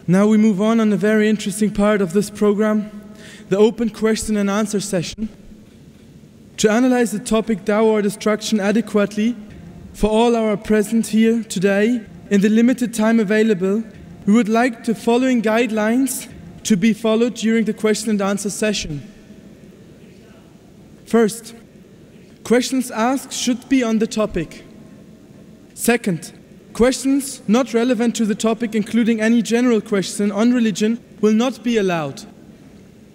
Now we move on a very interesting part of this program, the open question and answer session. To analyze the topic Dawah or Destruction adequately for all our present here today, in the limited time available, we would like the following guidelines to be followed during the question and answer session. First, questions asked should be on the topic. Second, questions not relevant to the topic, including any general question on religion, will not be allowed.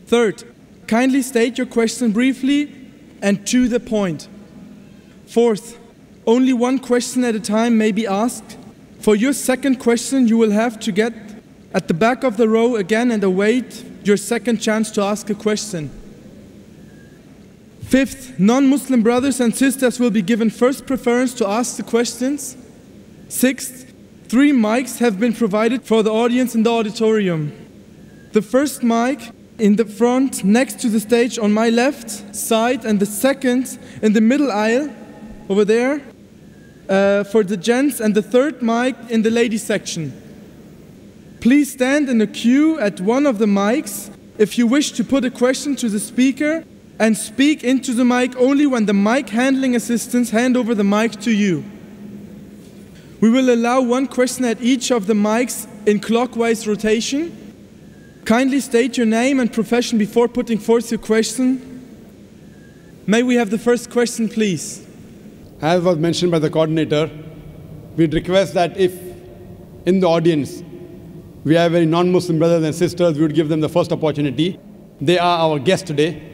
Third, kindly state your question briefly and to the point. Fourth, only one question at a time may be asked. For your second question, you will have to get at the back of the row again and await your second chance to ask a question. Fifth, non-Muslim brothers and sisters will be given first preference to ask the questions. Sixth, 3 mics have been provided for the audience in the auditorium. The first mic in the front next to the stage on my left side, and the second in the middle aisle over there for the gents, and the third mic in the ladies section. Please stand in a queue at one of the mics if you wish to put a question to the speaker, and speak into the mic only when the mic handling assistants hand over the mic to you. We will allow one question at each of the mics in clockwise rotation. Kindly state your name and profession before putting forth your question. May we have the first question, please? As was mentioned by the coordinator, we'd request that if in the audience we have any non-Muslim brothers and sisters, we would give them the first opportunity. They are our guests today.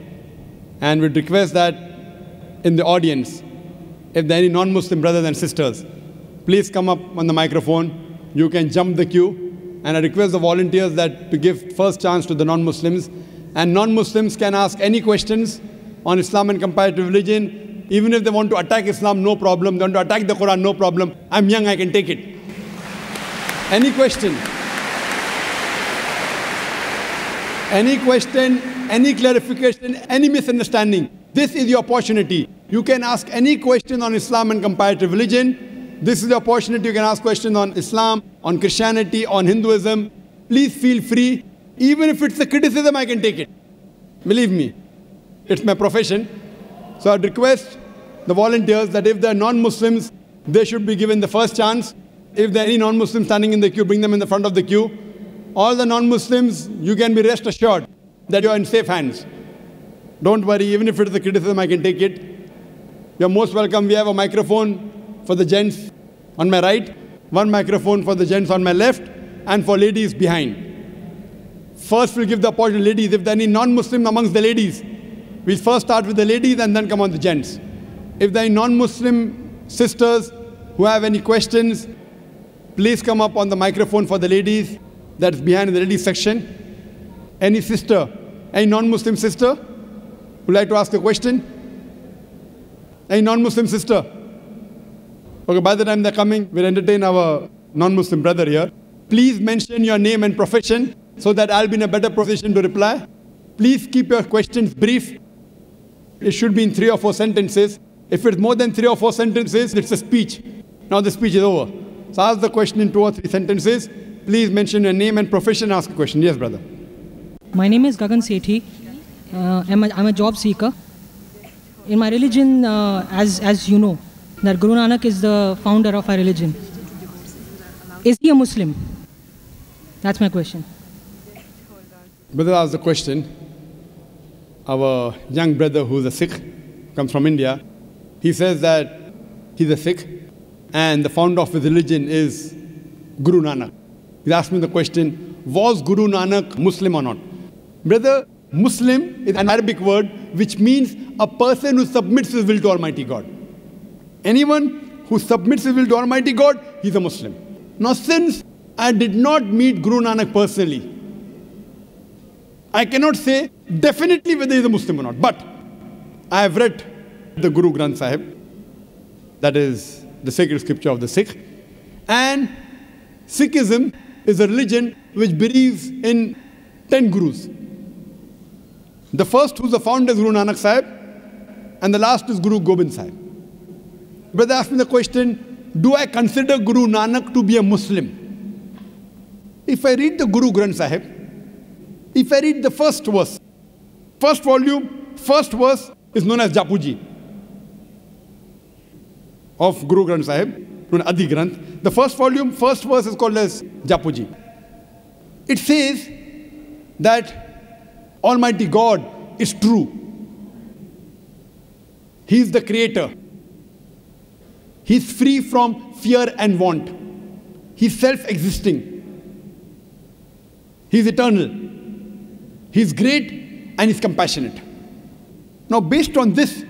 And we'd request that in the audience, if there are any non-Muslim brothers and sisters, please come up on the microphone. You can jump the queue. And I request the volunteers that to give first chance to the non-Muslims. And non-Muslims can ask any questions on Islam and comparative religion. Even if they want to attack Islam, no problem. They want to attack the Qur'an, no problem. I'm young, I can take it. Any question? Any question, any clarification, any misunderstanding, this is your opportunity. You can ask any question on Islam and comparative religion. This is the opportunity. You can ask questions on Islam, on Christianity, on Hinduism. Please feel free. Even if it's a criticism, I can take it. Believe me, it's my profession. So I'd request the volunteers that if they're non-Muslims, they should be given the first chance. If there are any non-Muslims standing in the queue, bring them in the front of the queue. All the non-Muslims, you can be rest assured that you are in safe hands. Don't worry, even if it is a criticism, I can take it. You're most welcome. We have a microphone for the gents on my right, one microphone for the gents on my left, and for ladies behind. First, we'll give the opportunity to ladies. If there are any non-Muslim amongst the ladies, we'll first start with the ladies and then come on the gents. If there are any non-Muslim sisters who have any questions, please come up on the microphone for the ladies that's behind in the ladies section. Any sister, any non-Muslim sister would like to ask a question? Any non-Muslim sister? Okay, by the time they're coming, we'll entertain our non-Muslim brother here. Please mention your name and profession so that I'll be in a better position to reply. Please keep your questions brief. It should be in 3 or 4 sentences. If it's more than 3 or 4 sentences, it's a speech. Now the speech is over. So ask the question in 2 or 3 sentences. Please mention your name and profession, ask a question. Yes, brother. My name is Gagan Sethi. I'm a job seeker. In my religion, as you know, that Guru Nanak is the founder of our religion. Is he a Muslim? That's my question. Brother asked the question. Our young brother who's a Sikh, comes from India, he says that he's a Sikh and the founder of his religion is Guru Nanak. He's asked me the question, was Guru Nanak Muslim or not? Brother, Muslim is an Arabic word which means a person who submits his will to Almighty God. Anyone who submits his will to Almighty God, he's a Muslim. Now since I did not meet Guru Nanak personally, I cannot say definitely whether he's a Muslim or not. But I have read the Guru Granth Sahib, that is the sacred scripture of the Sikh. And Sikhism is a religion which believes in 10 Gurus. The first who's the founder is Guru Nanak Sahib, and the last is Guru Gobind Sahib. Brother asked me the question, do I consider Guru Nanak to be a Muslim? if I read the Guru Granth Sahib, if I read the first verse, first volume, first verse is known as Japuji of Guru Granth Sahib, known as Adi Granth. The first volume, first verse is called as Japuji. It says that Almighty God is true. He is the creator. He is free from fear and want. He is self-existing. He is eternal. He is great and he is compassionate. Now, based on this,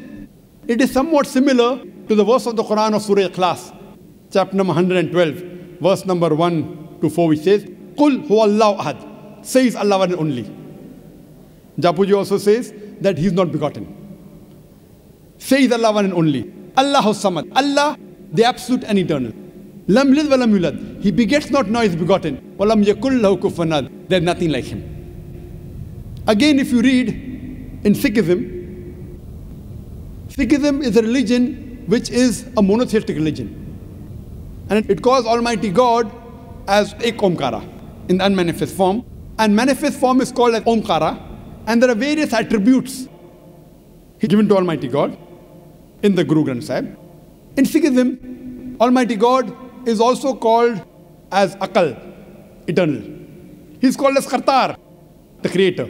it is somewhat similar to the verse of the Qur'an of Surah Ikhlas, chapter number 112, verse number 1 to 4, which says, Qul huwallahu ahad, says Allah one and only. Japuji also says that he is not begotten. Says Allah one and only. Allahu samad, Allah, the absolute and eternal. Lam yalid wa lam yulad, he begets not, nor is begotten. Wa lam yakul lahu kufuwan ahad, there is nothing like him. Again, if you read in Sikhism, Sikhism is a religion which is a monotheistic religion. And it calls Almighty God as Ek Omkara in the unmanifest form. And manifest form is called as Omkara. And there are various attributes given to Almighty God in the Guru Granth Sahib. In Sikhism, Almighty God is also called as Akal, eternal. He is called as Kartar, the creator.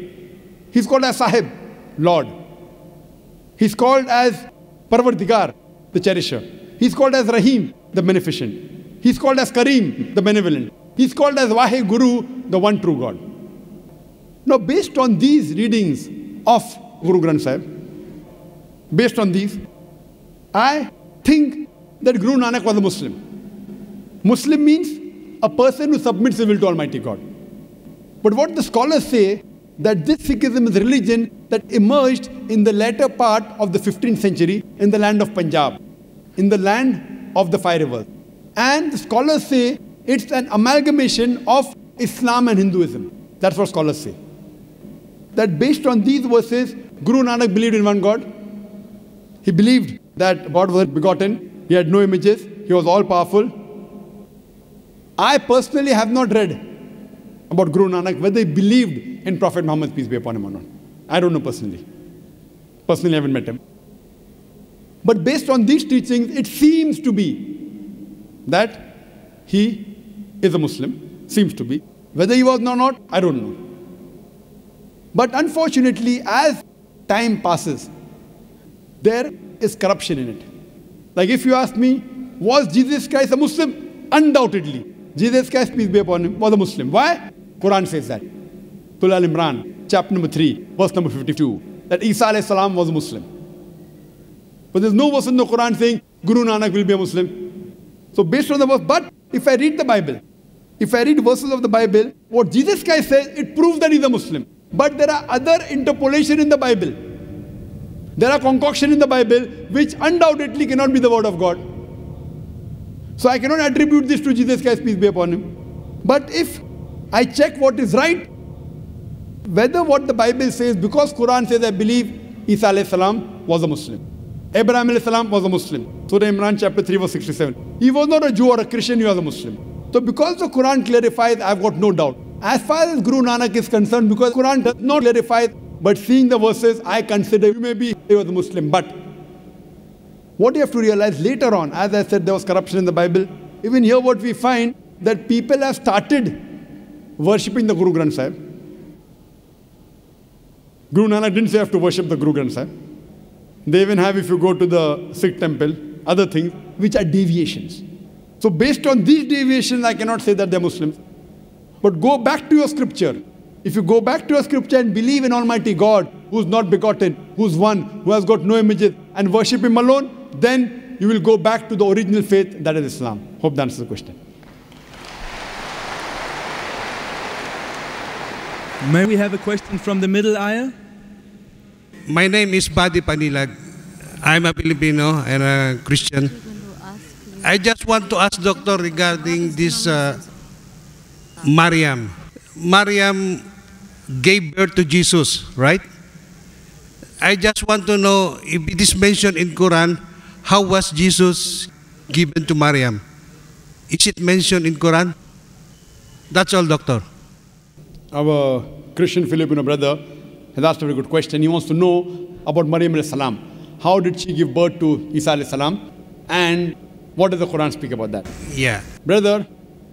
He is called as Sahib, Lord. He is called as Parvardigar, the cherisher. He is called as Rahim, the beneficent. He is called as Kareem, the benevolent. He is called as Vahe Guru, the one true God. Now, based on these readings of Guru Granth Sahib, based on these, I think that Guru Nanak was a Muslim. Muslim means a person who submits his will to Almighty God. But what the scholars say, that this Sikhism is a religion that emerged in the latter part of the 15th century in the land of Punjab, in the land of the five rivers. And the scholars say it's an amalgamation of Islam and Hinduism. That's what scholars say. That based on these verses, Guru Nanak believed in one God. He believed that God was begotten. He had no images. He was all-powerful. I personally have not read about Guru Nanak, whether he believed in Prophet Muhammad, peace be upon him or not. I don't know personally. Personally, I haven't met him. But based on these teachings, it seems to be that he is a Muslim. Seems to be. Whether he was or not, I don't know. But unfortunately, as time passes, there is corruption in it. Like if you ask me, was Jesus Christ a Muslim? Undoubtedly. Jesus Christ, peace be upon him, was a Muslim. Why? Qur'an says that. Surah Al-Imran, chapter number 3, verse number 52, that Isa alayhi salam was a Muslim. But there's no verse in the Qur'an saying Guru Nanak will be a Muslim. So based on the verse, but if I read the Bible, if I read verses of the Bible, what Jesus Christ says, it proves that he's a Muslim. But there are other interpolation in the Bible. There are concoction in the Bible which undoubtedly cannot be the word of God. So I cannot attribute this to Jesus Christ, peace be upon him. But if I check what is right, whether what the Bible says, because Quran says, I believe Isa alayhi salam was a Muslim. Abraham alayhi salam was a Muslim. Surah Imran chapter 3 verse 67. He was not a Jew or a Christian, he was a Muslim. So because the Quran clarifies, I've got no doubt. As far as Guru Nanak is concerned, because Quran does not clarify, but seeing the verses, I consider you may be he was a Muslim. But what you have to realize later on, as I said, there was corruption in the Bible. Even here what we find, that people have started worshipping the Guru Granth Sahib. Guru Nanak didn't say you have to worship the Guru Granth Sahib. They even have, if you go to the Sikh temple, other things which are deviations. So based on these deviations, I cannot say that they're Muslims. But go back to your scripture. If you go back to your scripture and believe in Almighty God, who's not begotten, who's one, who has got no images, and worship Him alone, then you will go back to the original faith, that is Islam. Hope that answers the question. May we have a question from the middle aisle? My name is Badi Panilag. I'm a Filipino and a Christian. I just want to ask Doctor regarding this Maryam. Maryam gave birth to Jesus, right? I just want to know if it is mentioned in Quran, how was Jesus given to Maryam? Is it mentioned in Quran? That's all, doctor. Our Christian Filipino brother has asked a very good question. He wants to know about Maryam alayhi salam. How did she give birth to Isa alayhi salam? And what does the Quran speak about that? Yeah. Brother,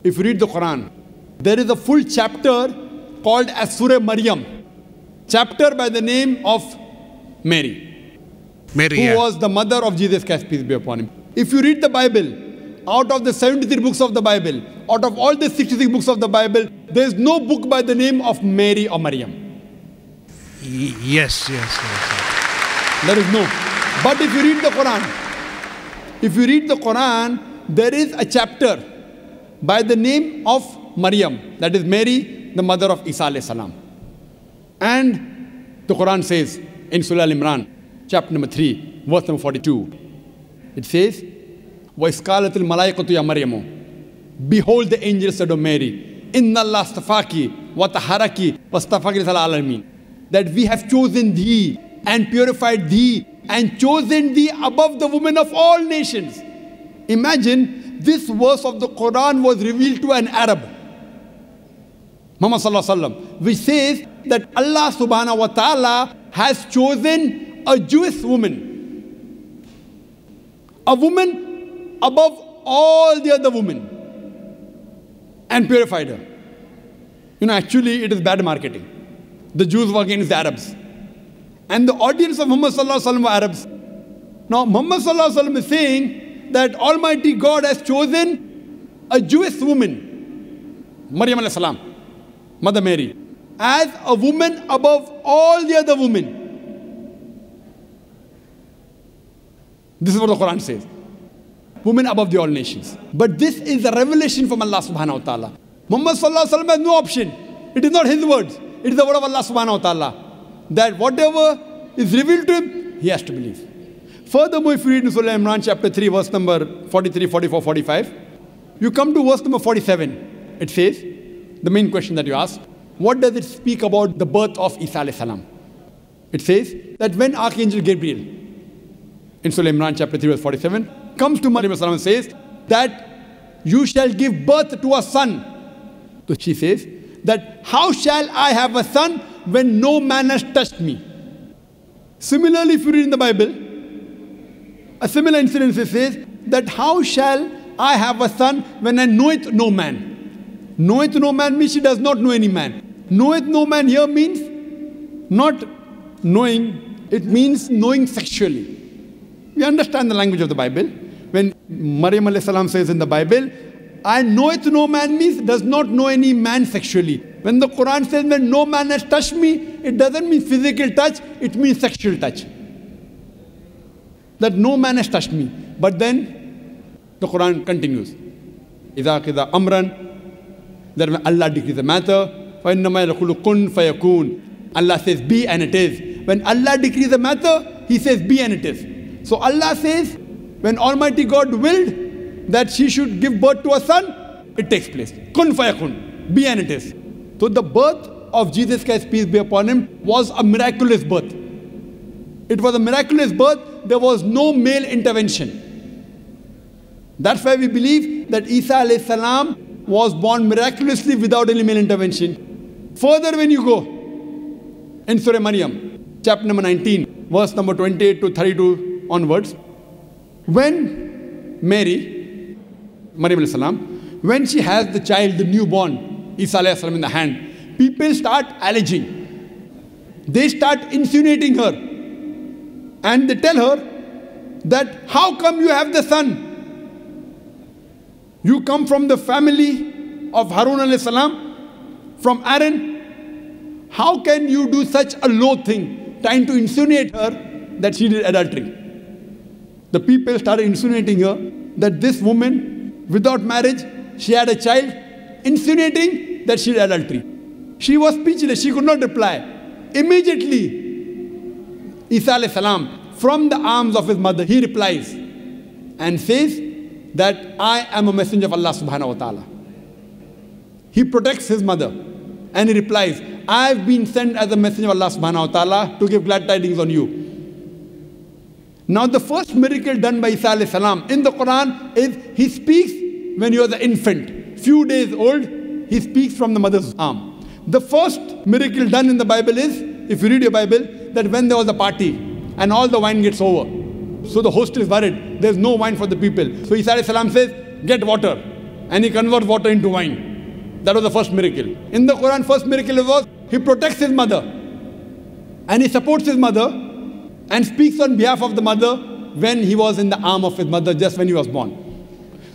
if you read the Quran, there is a full chapter called as Surah Maryam. Chapter by the name of Mary, Mary, who was the mother of Jesus Christ, peace be upon him. If you read the Bible, out of the 73 books of the Bible, out of all the 66 books of the Bible, there is no book by the name of Mary or Maryam. Yes. There is no. But if you read the Quran, there is a chapter by the name of Maryam, that is Mary, the mother of Isa alayhi salam. And the Quran says in Surah Al-Imran, chapter number 3, verse number 42, it says, وَإِذْ قَالَتِ الْمَلَائِكَةُ يَا مَرْيَمُ, behold, the angel said of Mary, إِنَّ اللَّهَ اصْطَفَاكِ وَطَهَّرَكِ وَاصْطَفَاكِ لِرِسَالَةِ الْعَالَمِينَ, that we have chosen thee and purified thee and chosen thee above the women of all nations. Imagine, this verse of the Quran was revealed to an Arab, Muhammad sallallahu alaihi wasallam, which says that Allah subhanahu wa ta'ala has chosen a Jewish woman, a woman above all the other women, and purified her. Actually it is bad marketing. The Jews were against the Arabs, and the audience of Muhammad sallallahu alaihi wasallam were Arabs. Now Muhammad sallallahu alaihi wasallam is saying that Almighty God has chosen a Jewish woman, Maryam alayhi salam, Mother Mary, as a woman above all the other women. This is what the Quran says. Women above the all nations. But this is a revelation from Allah subhanahu wa ta'ala. Muhammad sallallahu alaihi wasallam has no option. It is not his words. It is the word of Allah subhanahu wa ta'ala. That whatever is revealed to him, he has to believe. Furthermore, if you read in Surah Imran chapter 3, verse number 43, 44, 45, you come to verse number 47. It says, the main question that you asked, what does it speak about the birth of Isa alayhi salam? It says that when Archangel Gabriel, in Surah Imran chapter 3, verse 47, comes to Maryam alayhi salam and says that you shall give birth to a son. So she says that how shall I have a son when no man has touched me? Similarly, if you read in the Bible, a similar incident says that how shall I have a son when I knoweth no man? Knoweth no man means she does not know any man. Knoweth no man here means not knowing, it means knowing sexually. We understand the language of the Bible. When Maryam alayhi salam says in the Bible, I knoweth no man means does not know any man sexually. When the Quran says when no man has touched me, it doesn't mean physical touch, it means sexual touch. That no man has touched me. But then the Quran continues. إِذَا قِذَا أَمْرًا, that when Allah decrees a matter, فَإِنَّمَا يَقُولُ كُن فَيَكُونُ, Allah says be and it is. When Allah decrees a matter, He says be and it is. So Allah says, when Almighty God willed that she should give birth to a son, it takes place. Kun fayakun, be and it is. So the birth of Jesus Christ, peace be upon him, was a miraculous birth. It was a miraculous birth. There was no male intervention. That's why we believe that Isa alayhi salam was born miraculously without any male intervention. Further, when you go in Surah Maryam, chapter number 19, verse number 28 to 32 onwards, when Mary, Maryam alayhi salam, when she has the child, the newborn, Isa alayhi salam in the hand, people start alleging. They start insinuating her. And they tell her that, how come you have the son? You come from the family of Harun alayhi salam, from Aaron. How can you do such a low thing, trying to insinuate her that she did adultery? The people started insinuating her that this woman, without marriage, she had a child, insinuating that she did adultery. She was speechless, she could not reply. Immediately, Isa alayhi salam, from the arms of his mother, he replies and says that I am a messenger of Allah subhanahu wa ta'ala. He protects his mother and he replies, I have been sent as a messenger of Allah subhanahu wa ta'ala to give glad tidings on you. Now the first miracle done by Isa alayhi salam in the Quran is he speaks when he was an infant, few days old. He he speaks from the mother's arm. The first miracle done in the Bible is, if you read your Bible, that when there was a party and all the wine gets over. So the host is worried, there's no wine for the people. So Isa alayhi salam says, get water. And he converts water into wine. That was the first miracle. In the Quran, first miracle was, he protects his mother. And he supports his mother and speaks on behalf of the mother when he was in the arm of his mother, just when he was born.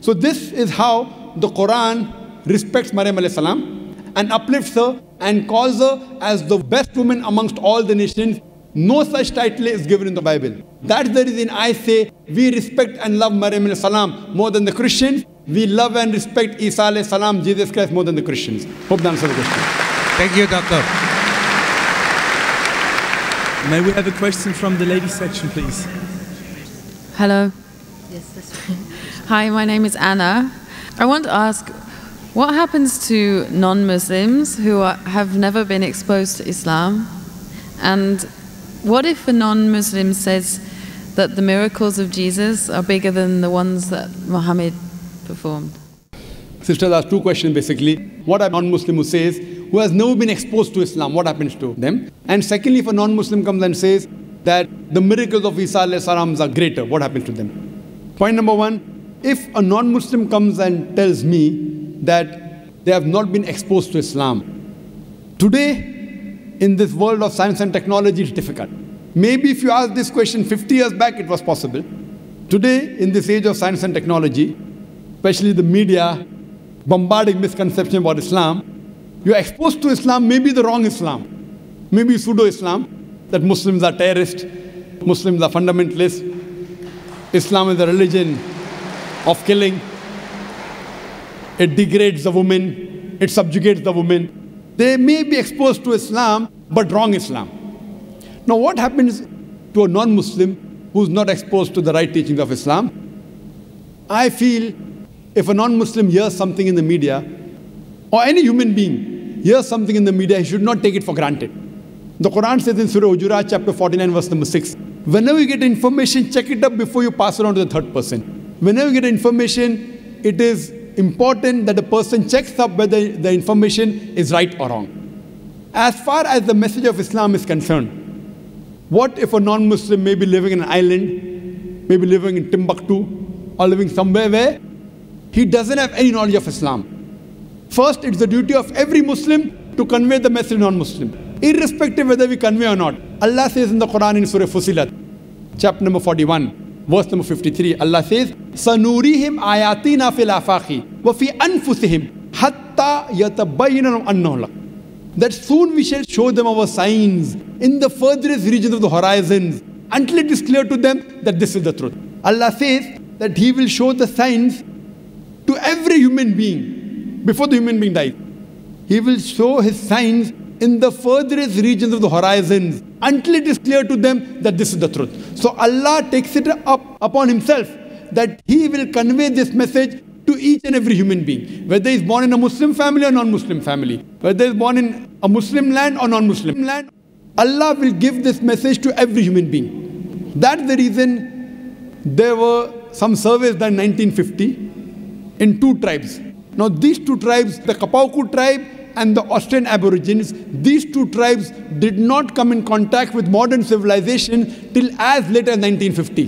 So this is how the Quran respects Maryam alayhi salam and uplifts her and calls her as the best woman amongst all the nations. No such title is given in the Bible. That's the reason I say we respect and love Maryam alayhi salam more than the Christians. We love and respect Isa alayhi salam, Jesus Christ, more than the Christians. Hope that answers the question. Thank you, Doctor. May we have a question from the ladies section, please? Hello. Yes, that's right. Hi, my name is Anna. I want to ask, what happens to non-Muslims who have never been exposed to Islam? And what if a non-Muslim says that the miracles of Jesus are bigger than the ones that Muhammad performed? Sisters asked two questions basically. What a non-Muslim who says, who has never been exposed to Islam, what happens to them? And secondly, if a non-Muslim comes and says that the miracles of Isa alayhi salam are greater, what happens to them? Point number one, if a non-Muslim comes and tells me that they have not been exposed to Islam, today, in this world of science and technology, it's difficult. Maybe if you asked this question 50 years back, it was possible. Today, in this age of science and technology, especially the media bombarding misconception about Islam, you're exposed to Islam, maybe the wrong Islam, maybe pseudo-Islam, that Muslims are terrorists, Muslims are fundamentalists, Islam is a religion of killing, it degrades the woman, it subjugates the woman. They may be exposed to Islam, but wrong Islam. Now what happens to a non-Muslim who's not exposed to the right teachings of Islam? I feel if a non-Muslim hears something in the media, or any human being hears something in the media, he should not take it for granted. The Quran says in Surah Hujurat, chapter 49, verse number 6, whenever you get information, check it up before you pass it on to the third person. Whenever you get information, it is important that the person checks up whether the information is right or wrong. As far as the message of Islam is concerned, what if a non-Muslim may be living in an island, maybe living in Timbuktu, or living somewhere where he doesn't have any knowledge of Islam? First, it's the duty of every Muslim to convey the message to non-Muslim, irrespective whether we convey or not. Allah says in the Quran in Surah Fusilat, chapter number 41, verse number 53, Allah says, سَنُورِيهِمْ آيَاتِنَا فِي الْآفَاقِ وَفِي أَنفُسِهِمْ حَتَّى يَتَبَيَّنَ أَنَّهُ الْحَقُّ. That soon we shall show them our signs in the furthest regions of the horizons until it is clear to them that this is the truth. Allah says that He will show the signs to every human being before the human being dies. He will show His signs in the furthest regions of the horizons until it is clear to them that this is the truth. So Allah takes it up upon Himself that He will convey this message to each and every human being, whether he's born in a Muslim family or non-Muslim family, whether he's born in a Muslim land or non-Muslim land. Allah will give this message to every human being. That's the reason there were some surveys done in 1950 in two tribes. Now these two tribes, the Kapauku tribe and the Australian Aborigines, these two tribes did not come in contact with modern civilization till as late as 1950.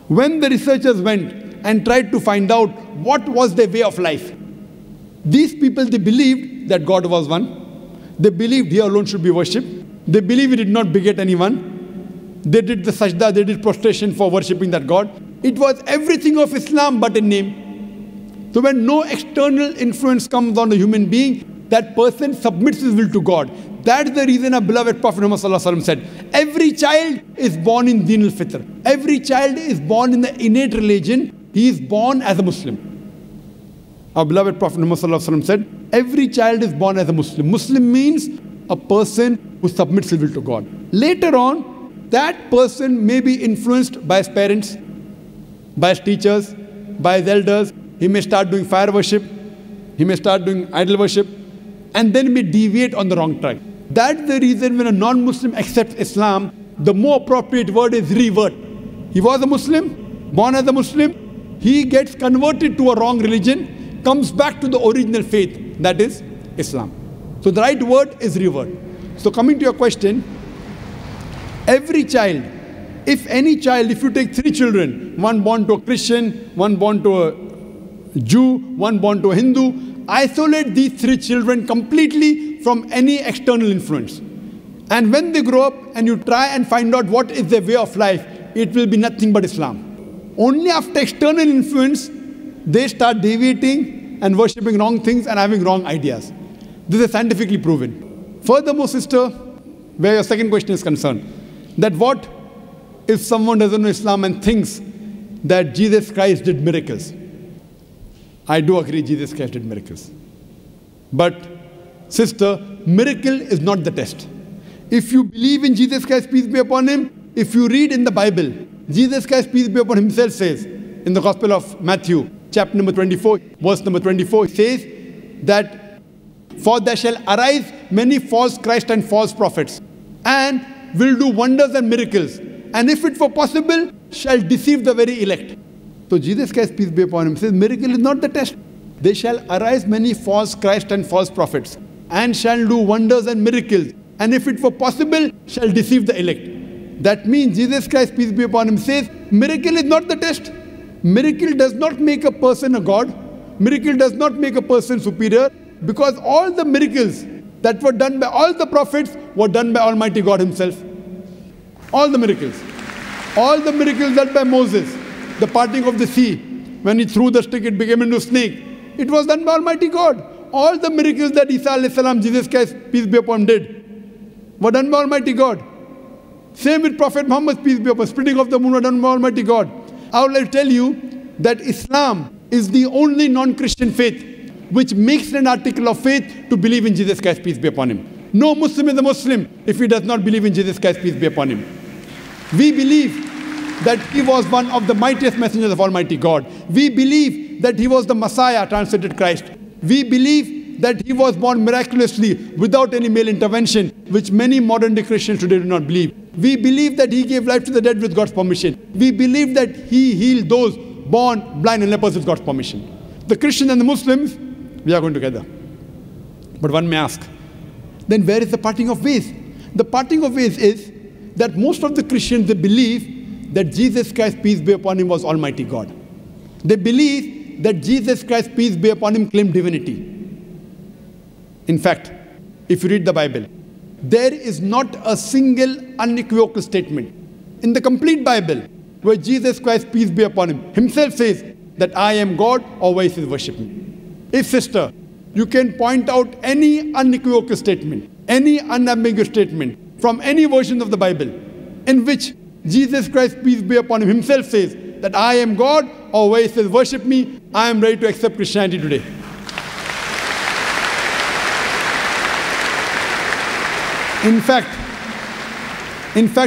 When the researchers went and tried to find out what was their way of life, these people, they believed that God was one. They believed He alone should be worshipped. They believed He did not beget anyone. They did the sajda, they did prostration for worshipping that God. It was everything of Islam but in name. So when no external influence comes on a human being, that person submits his will to God. That's the reason our beloved Prophet Muhammad said, every child is born in Deen al-Fitr. Every child is born in the innate religion. He is born as a Muslim. Our beloved Prophet Muhammad said, every child is born as a Muslim. Muslim means a person who submits his will to God. Later on, that person may be influenced by his parents, by his teachers, by his elders. He may start doing fire worship. He may start doing idol worship. And then may deviate on the wrong track. That's the reason when a non-Muslim accepts Islam, the more appropriate word is revert. He was a Muslim, born as a Muslim. He gets converted to a wrong religion. comes back to the original faith, that is Islam. So the right word is revert. So coming to your question, every child, if any child, if you take 3 children, one born to a Christian, one born to a Jew, one born to a Hindu, isolate these 3 children completely from any external influence. And when they grow up and you try and find out what is their way of life, it will be nothing but Islam. Only after external influence, they start deviating and worshipping wrong things and having wrong ideas. This is scientifically proven. Furthermore, sister, where your second question is concerned, that what if someone doesn't know Islam and thinks that Jesus Christ did miracles? I do agree Jesus Christ did miracles. But, sister, miracle is not the test. If you believe in Jesus Christ, peace be upon him, if you read in the Bible, Jesus Christ, peace be upon him, himself says, in the Gospel of Matthew, chapter number 24, verse number 24, he says that, for there shall arise many false Christ and false prophets, and will do wonders and miracles, and if it were possible, shall deceive the very elect. So Jesus Christ, peace be upon him, says miracle is not the test. They shall arise many false Christ and false prophets, and shall do wonders and miracles, and if it were possible, shall deceive the elect. That means Jesus Christ, peace be upon him, says miracle is not the test. Miracle does not make a person a god. Miracle does not make a person superior, because all the miracles that were done by all the prophets were done by Almighty God himself. All the miracles. All the miracles done by Moses, the parting of the sea, when he threw the stick, it became into a snake. It was done by Almighty God. All the miracles that Isa alayhi salam, Jesus Christ, peace be upon him, did were done by Almighty God. Same with Prophet Muhammad, peace be upon him, splitting of the moon were done by Almighty God. I would like to tell you that Islam is the only non-Christian faith which makes an article of faith to believe in Jesus Christ, peace be upon him. No Muslim is a Muslim if he does not believe in Jesus Christ, peace be upon him. We believe that he was one of the mightiest messengers of Almighty God. We believe that he was the Messiah, translated Christ. We believe that he was born miraculously without any male intervention, which many modern day Christians today do not believe. We believe that he gave life to the dead with God's permission. We believe that he healed those born blind and lepers with God's permission. The Christians and the Muslims, we are going together. But one may ask, then where is the parting of ways? The parting of ways is that most of the Christians, they believe that Jesus Christ, peace be upon him, was Almighty God. They believe that Jesus Christ, peace be upon him, claimed divinity. In fact, if you read the Bible, there is not a single unequivocal statement in the complete Bible where Jesus Christ, peace be upon him, himself says that I am God, or why he says worship me. If, sister, you can point out any unequivocal statement, any unambiguous statement from any version of the Bible in which Jesus Christ, peace be upon him, himself says that I am God, or where he says worship me, I am ready to accept Christianity today. In fact,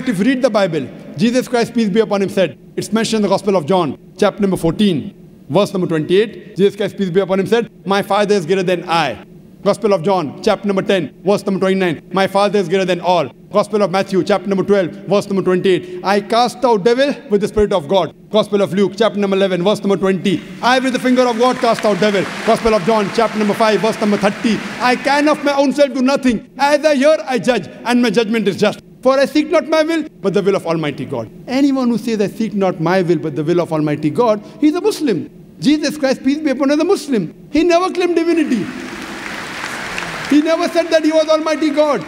if you read the Bible, Jesus Christ, peace be upon him, said, it's mentioned in the Gospel of John, chapter number 14, verse number 28, Jesus Christ, peace be upon him, said, my Father is greater than I. Gospel of John, chapter number 10, verse number 29, my Father is greater than all. Gospel of Matthew, chapter number 12, verse number 28, I cast out devil with the Spirit of God. Gospel of Luke, chapter number 11, verse number 20, I with the finger of God cast out devil. Gospel of John, chapter number 5, verse number 30, I can of my own self do nothing. As I hear, I judge, and my judgment is just. For I seek not my will, but the will of Almighty God. Anyone who says, I seek not my will, but the will of Almighty God, he's a Muslim. Jesus Christ, peace be upon him, is a Muslim. He never claimed divinity. He never said that he was Almighty God.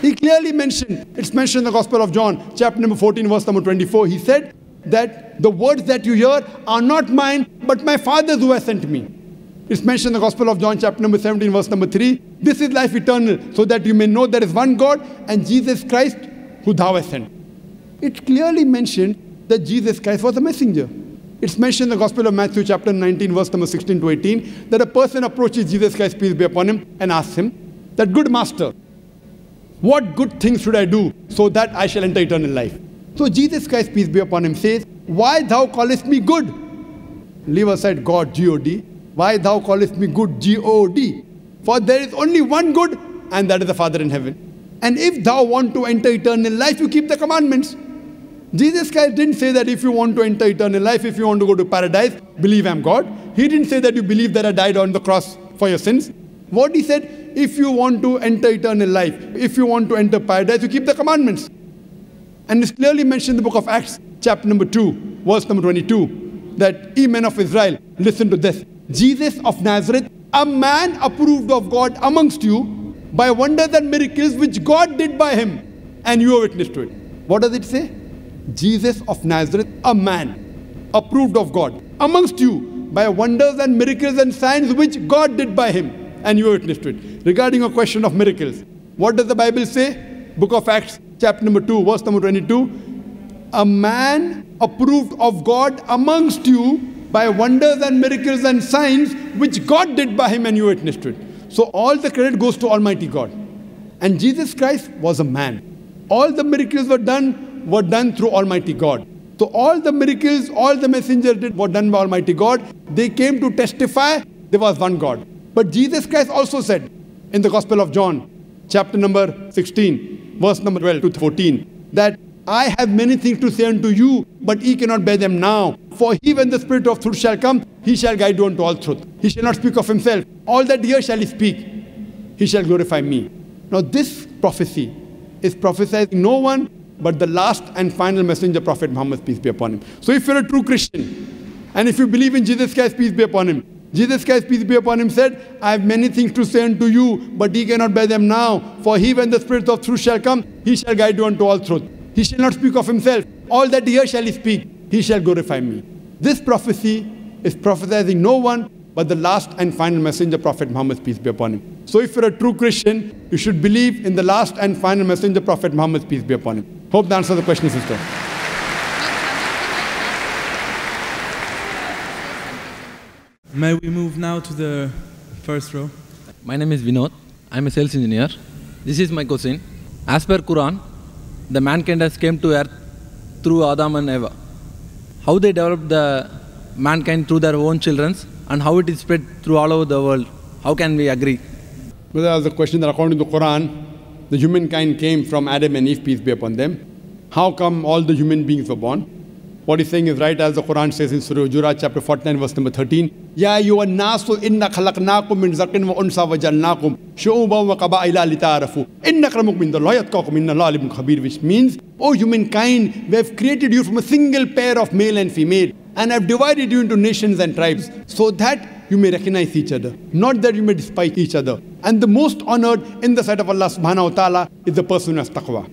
He clearly mentioned, it's mentioned in the Gospel of John, chapter number 14, verse number 24. He said that the words that you hear are not mine, but my Father's who has sent me. It's mentioned in the Gospel of John, chapter number 17, verse number 3. This is life eternal, so that you may know there is one God and Jesus Christ who thou hast sent. It clearly mentioned that Jesus Christ was a messenger. It's mentioned in the Gospel of Matthew, chapter 19, verse number 16 to 18, that a person approaches Jesus Christ, peace be upon him, and asks him, that good master, what good things should I do so that I shall enter eternal life? So Jesus Christ, peace be upon him, says, why thou callest me good? Leave aside God, G-O-D. Why thou callest me good, G-O-D? For there is only one good, and that is the Father in heaven. And if thou want to enter eternal life, you keep the commandments. Jesus Christ didn't say that if you want to enter eternal life, if you want to go to paradise, believe I'm God. He didn't say that you believe that I died on the cross for your sins. What he said, if you want to enter eternal life, if you want to enter paradise, you keep the commandments. And it's clearly mentioned in the book of Acts, chapter number 2, verse number 22, that ye men of Israel, listen to this. Jesus of Nazareth, a man approved of God amongst you by wonders and miracles which God did by him, and you are witness to it. What does it say? Jesus of Nazareth, a man approved of God amongst you by wonders and miracles and signs which God did by him, and you are witness to it. Regarding a question of miracles, what does the Bible say? Book of Acts, chapter number 2, verse number 22. A man approved of God amongst you by wonders and miracles and signs which God did by him, and you witnessed to it. So all the credit goes to Almighty God. And Jesus Christ was a man. All the miracles were done through Almighty God. So all the miracles, all the messengers did were done by Almighty God. They came to testify there was one God. But Jesus Christ also said in the Gospel of John, chapter number 16, verse number 12 to 14, that I have many things to say unto you, but ye cannot bear them now. For he, when the Spirit of truth shall come, he shall guide you unto all truth. He shall not speak of himself. All that here shall he speak. He shall glorify me. Now this prophecy is prophesied no one but the last and final messenger, Prophet Muhammad, peace be upon him. So if you're a true Christian, and if you believe in Jesus Christ, peace be upon him, Jesus Christ, peace be upon him, said, I have many things to say unto you, but ye cannot bear them now. For he, when the Spirit of truth shall come, he shall guide you unto all truth. He shall not speak of himself. All that here shall he speak. He shall glorify me. This prophecy is prophesizing no one but the last and final messenger, Prophet Muhammad, peace be upon him. So if you're a true Christian, you should believe in the last and final messenger, Prophet Muhammad, peace be upon him. Hope that answers the question, sister. May we move now to the first row? My name is Vinod. I'm a sales engineer. This is my question. As per Qur'an, the mankind has came to earth through Adam and Eva. How they developed the mankind through their own children, and how it is spread through all over the world. How can we agree? Well, that was the question that according to the Qur'an, the humankind came from Adam and Eve, peace be upon them. How come all the human beings were born? What he's saying is right, as the Qur'an says in Surah Hujurat, chapter 49, verse number 13. Ya ayyuhan nasu inna khalaqnakum min zakin wa unsa wa jalnakum shu'uban wa qaba'ila lita'arafu. Inna akramakum indallahi atqakum innallaha alimun khabir, which means, O humankind, we have created you from a single pair of male and female, and have divided you into nations and tribes, so that you may recognize each other, not that you may despise each other. And the most honored in the sight of Allah subhanahu wa ta'ala is the person who has taqwa.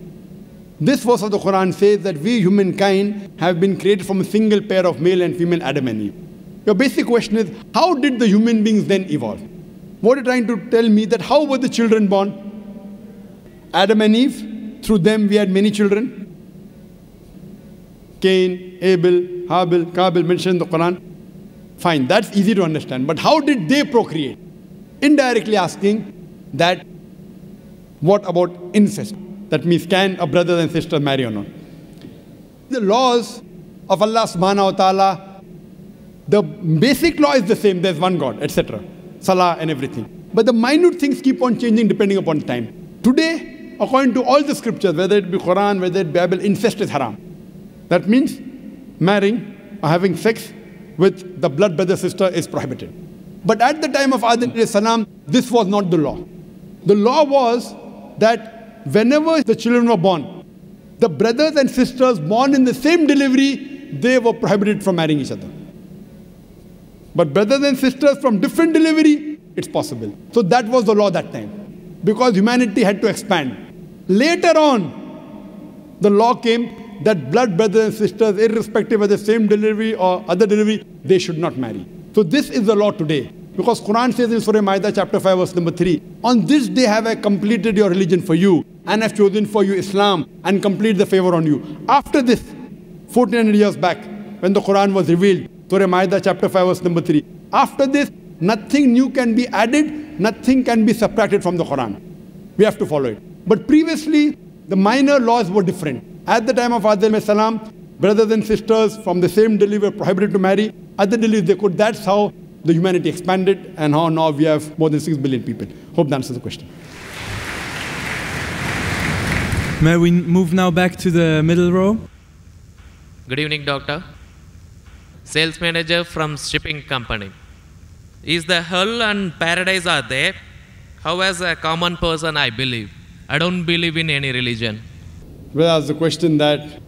This verse of the Qur'an says that we humankind have been created from a single pair of male and female, Adam and Eve. Your basic question is, how did the human beings then evolve? What are you trying to tell me, that how were the children born? Adam and Eve, through them we had many children. Cain, Abel, Habil, Qabil mentioned in the Qur'an. Fine, that's easy to understand. But how did they procreate? Indirectly asking that, what about incest? That means, can a brother and sister marry or not? The laws of Allah subhanahu wa ta'ala, the basic law is the same, there's one God, etc. Salah and everything. But the minute things keep on changing depending upon time. Today, according to all the scriptures, whether it be Quran, whether it be Bible, incest is haram. That means marrying or having sex with the blood brother sister is prohibited. But at the time of Adam alayhi salam, this was not the law. The law was that whenever the children were born, the brothers and sisters born in the same delivery, they were prohibited from marrying each other. But brothers and sisters from different delivery, it's possible. So that was the law that time, because humanity had to expand. Later on, the law came that blood brothers and sisters, irrespective of the same delivery or other delivery, they should not marry. So this is the law today. Because Quran says in Surah Ma'idah chapter 5 verse number 3, on this day have I completed your religion for you, and have chosen for you Islam, and complete the favor on you. After this, 1400 years back, when the Quran was revealed, Surah Ma'idah chapter 5 verse number 3, after this, nothing new can be added, nothing can be subtracted from the Quran. We have to follow it. But previously, the minor laws were different. At the time of Adam alayhi salam, brothers and sisters from the same delivery were prohibited to marry. Other deliveries they could. That's how the humanity expanded, and how now we have more than 6 billion people. Hope that answers the question. May we move now back to the middle row? Good evening, doctor. Sales manager from shipping company. is the hell and paradise are there? How as a common person I believe? I don't believe in any religion. Well, ask the question that,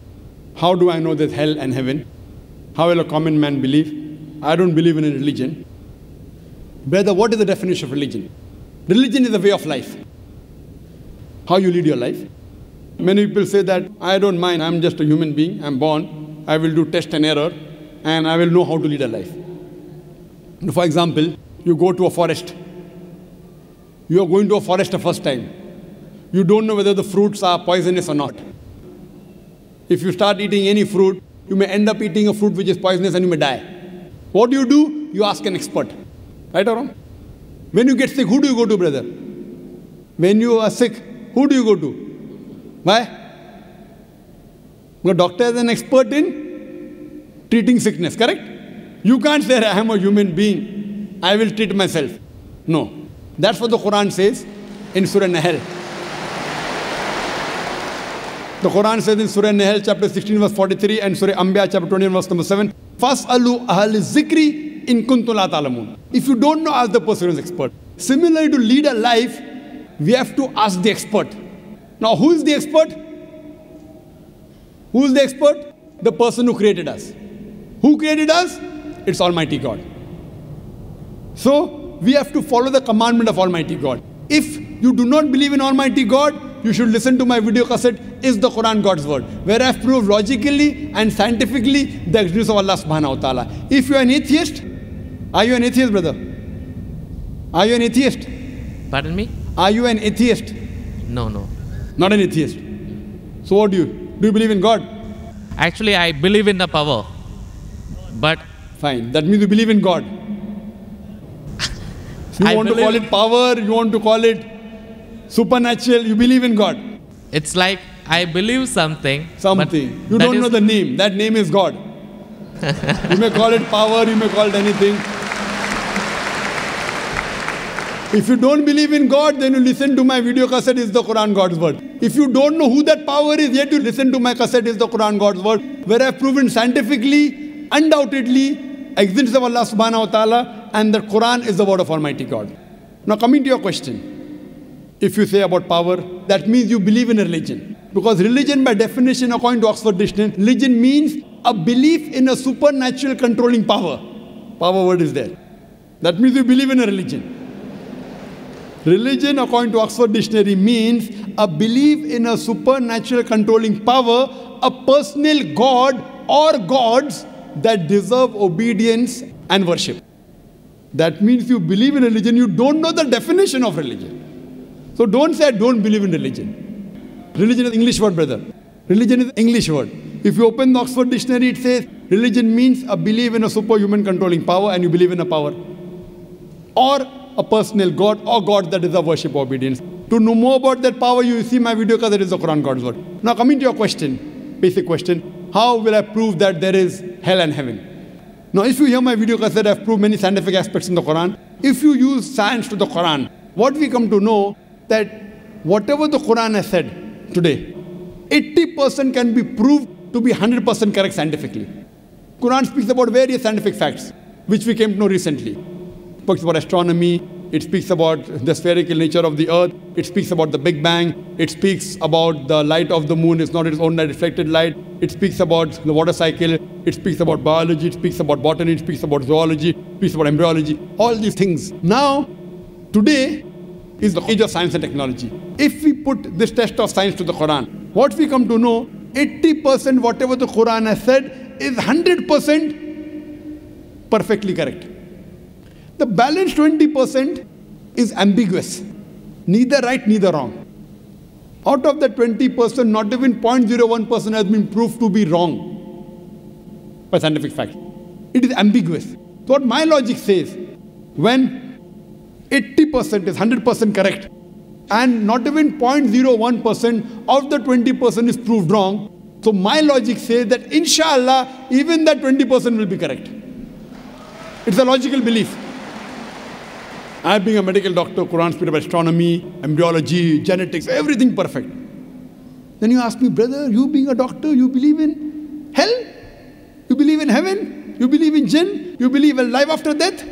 how do I know there's hell and heaven? How will a common man believe? I don't believe in a religion. Brother, what is the definition of religion? Religion is a way of life. How you lead your life. Many people say that, I don't mind, I'm just a human being, I'm born, I will do test and error, and I will know how to lead a life. For example, you go to a forest. You are going to a forest the first time. You don't know whether the fruits are poisonous or not. If you start eating any fruit, you may end up eating a fruit which is poisonous and you may die. What do? You ask an expert. Right or wrong? When you get sick, who do you go to, brother? When you are sick, who do you go to? Why? The doctor is an expert in treating sickness, correct? You can't say, I am a human being, I will treat myself. No. That's what the Qur'an says in Surah Nahl. The Qur'an says in Surah Nahl, chapter 16, verse 43, and Surah Anbiya, chapter 20, verse number 7, فَاسْأَلُوا أَهْلِ الذِّكْرِ إِن كُنتُمْ لَا تَعْلَمُونَ. If you don't know, ask the person who is expert. Similarly, to lead a life, we have to ask the expert. Now, who is the expert? Who is the expert? The person who created us. Who created us? It's Almighty God. So, we have to follow the commandment of Almighty God. If you do not believe in Almighty God, you should listen to my video cassette, Is the Quran God's Word? Where I have proved logically and scientifically the existence of Allah subhanahu wa ta'ala. If you are an atheist, are you an atheist, brother? Are you an atheist? Pardon me? Are you an atheist? No. Not an atheist. So what do? Do you believe in God? Actually, I believe in the power. But fine. That means you believe in God. You want to call it power, you want to call it supernatural, you believe in God. It's like I believe something. Something. You don't know the name. That name is God. You may call it power, you may call it anything. If you don't believe in God, then you listen to my video cassette, Is the Quran God's Word? If you don't know who that power is, yet you listen to my cassette, Is the Quran God's Word? Where I have proven scientifically, undoubtedly, existence of Allah subhanahu wa ta'ala, and the Quran is the word of Almighty God. Now coming to your question, if you say about power, that means you believe in a religion. Because religion by definition, according to Oxford Dictionary, religion means a belief in a supernatural controlling power. Power word is there. That means you believe in a religion. Religion, according to Oxford Dictionary, means a belief in a supernatural controlling power, a personal God or gods that deserve obedience and worship. That means you believe in religion, you don't know the definition of religion. So don't say, I don't believe in religion. Religion is English word, brother. Religion is English word. If you open the Oxford Dictionary, it says, religion means a belief in a superhuman controlling power, and you believe in a power. Or a personal God or God that deserve worship or obedience. To know more about that power, you see my video because it is the Quran God's Word. Now coming to your question, basic question. How will I prove that there is hell and heaven? Now, if you hear my video cassette, I've proved many scientific aspects in the Quran. If you use science to the Quran, what we come to know that whatever the Quran has said today, 80% can be proved to be 100% correct scientifically. Quran speaks about various scientific facts, which we came to know recently. It speaks about astronomy. It speaks about the spherical nature of the earth. It speaks about the Big Bang. It speaks about the light of the moon is not its own reflected light. It speaks about the water cycle. It speaks about biology. It speaks about botany. It speaks about zoology. It speaks about embryology. All these things. Now, today is the age of science and technology. If we put this test of science to the Quran, what we come to know, 80% whatever the Quran has said is 100% perfectly correct. The balance 20% is ambiguous. Neither right, neither wrong. Out of the 20%, not even 0.01% has been proved to be wrong by scientific fact. It is ambiguous. So what my logic says, when 80% is 100% correct, and not even 0.01% of the 20% is proved wrong, so my logic says that inshallah, even that 20% will be correct. It's a logical belief. I being a medical doctor, Quran speaks about astronomy, embryology, genetics, everything perfect. Then you ask me, brother, you being a doctor, you believe in hell? You believe in heaven? You believe in jinn? You believe in life after death?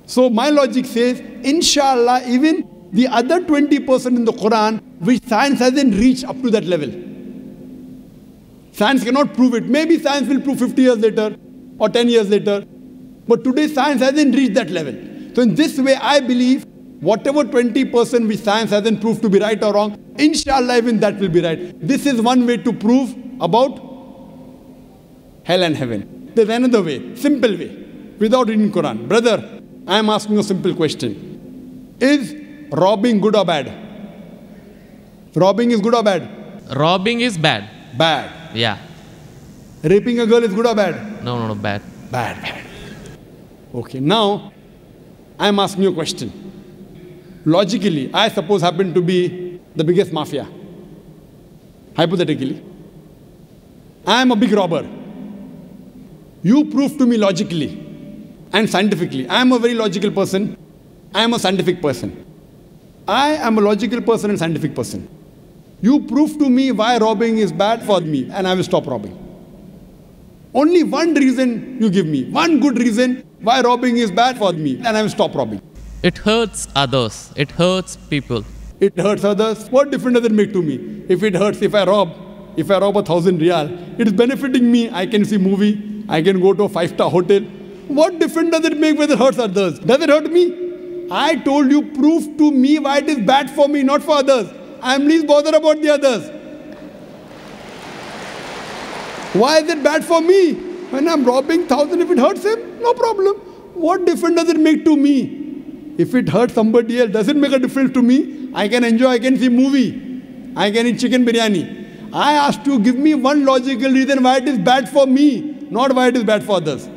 So my logic says, inshallah, even the other 20% in the Qur'an, which science hasn't reached up to that level. Science cannot prove it. Maybe science will prove 50 years later or 10 years later. But today science hasn't reached that level. So in this way, I believe whatever 20% which science hasn't proved to be right or wrong, inshallah, even that will be right. This is one way to prove about hell and heaven. There's another way, simple way, without reading Quran. Brother, I am asking a simple question. Is robbing good or bad? Robbing is good or bad? Robbing is bad. Bad. Yeah. Raping a girl is good or bad? No, bad. Bad. Okay, now I am asking you a question. Logically, I suppose happen to be the biggest mafia. Hypothetically. I am a big robber. You prove to me logically and scientifically. I am a very logical person. I am a scientific person. I am a logical person and scientific person. You prove to me why robbing is bad for me, and I will stop robbing. Only one reason you give me, one good reason why robbing is bad for me, and I will stop robbing. It hurts others. It hurts people. It hurts others. What difference does it make to me? If it hurts, if I rob 1,000 riyal, it is benefiting me. I can see movie. I can go to a 5-star hotel. What difference does it make whether it hurts others? Does it hurt me? I told you, prove to me why it is bad for me, not for others. I am least bothered about the others. Why is it bad for me? When I am robbing 1,000, if it hurts him, no problem. What difference does it make to me? If it hurts somebody else, does it make a difference to me? I can enjoy, I can see movie. I can eat chicken biryani. I asked you, give me one logical reason why it is bad for me, not why it is bad for others.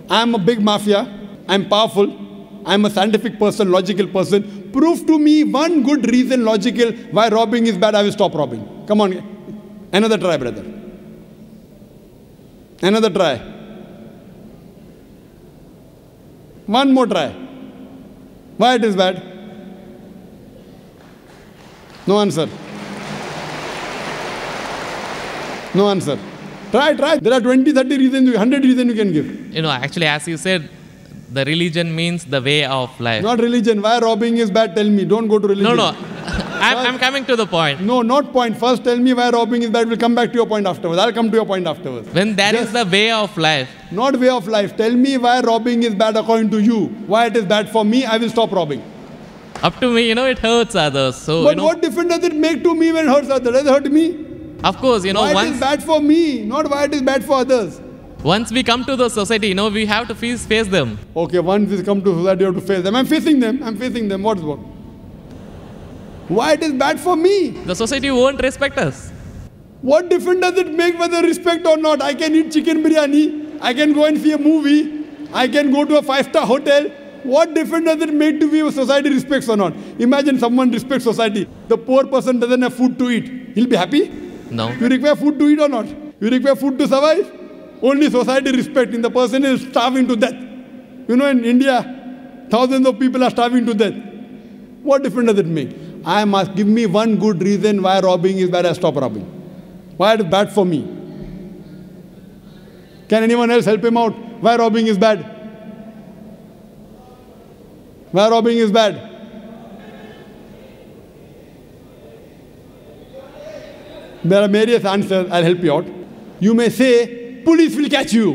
I am a big mafia. I am powerful. I am a scientific person, logical person. Prove to me one good reason, logical, why robbing is bad. I will stop robbing. Come on. Another try, brother. Another try. One more try. Why it is bad? No answer. No answer. Try. There are 20, 30 reasons, 100 reasons you can give. Actually, as you said, the religion means the way of life. Not religion. Why robbing is bad? Tell me. Don't go to religion. No. I'm coming to the point. No, not point. First tell me why robbing is bad. We'll come back to your point afterwards. I'll come to your point afterwards. When that is the way of life. Not way of life. Tell me why robbing is bad according to you. Why it is bad for me, I will stop robbing. Up to me, it hurts others. So, but what difference does it make to me when it hurts others? Does it hurt me? Of course, why it is bad for me, not why it is bad for others. Once we come to the society, we have to face them. Okay, once we come to society, you have to face them. I'm facing them. What's what? Why it is bad for me? The society won't respect us. What difference does it make whether respect or not? I can eat chicken biryani. I can go and see a movie. I can go to a 5-star hotel. What difference does it make to me if society respects or not? Imagine someone respects society. The poor person doesn't have food to eat. He'll be happy? No. You require food to eat or not? You require food to survive? Only society respecting. The person is starving to death. In India, thousands of people are starving to death. What difference does it make? I must give me one good reason why robbing is bad. I stop robbing. Why it is bad for me? Can anyone else help him out? Why robbing is bad? Why robbing is bad? There are various answers. I'll help you out. You may say, police will catch you.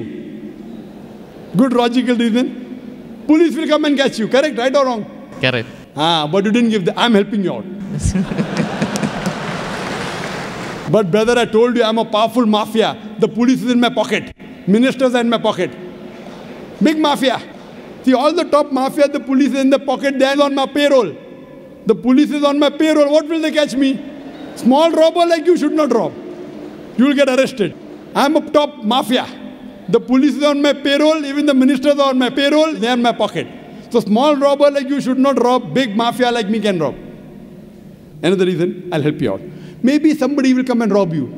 Good logical reason. Police will come and catch you. Correct, right or wrong? Correct. But you didn't give I'm helping you out. But brother, I told you I'm a powerful mafia. The police is in my pocket. Ministers are in my pocket. Big mafia. See, all the top mafia, the police is in the pocket. They are on my payroll. The police is on my payroll. What will they catch me? Small robber like you should not rob. You will get arrested. I'm a top mafia. The police is on my payroll. Even the ministers are on my payroll. They are in my pocket. So small robber like you should not rob. Big mafia like me can rob. Another reason, I'll help you out. Maybe somebody will come and rob you.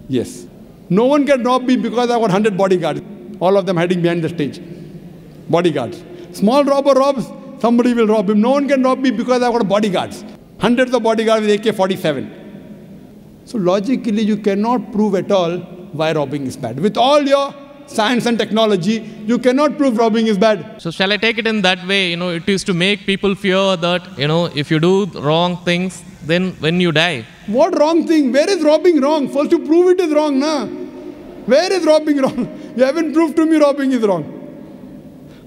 Yes. No one can rob me because I've got 100 bodyguards. All of them hiding behind the stage. Bodyguards. Small robber robs, somebody will rob him. No one can rob me because I've got bodyguards. Hundreds of bodyguards with AK-47. So logically, you cannot prove at all why robbing is bad. With all your science and technology, you cannot prove robbing is bad. So shall I take it in that way? It is to make people fear that, if you do wrong things, then when you die. What wrong thing? Where is robbing wrong? First you prove it is wrong, na? Where is robbing wrong? You haven't proved to me robbing is wrong.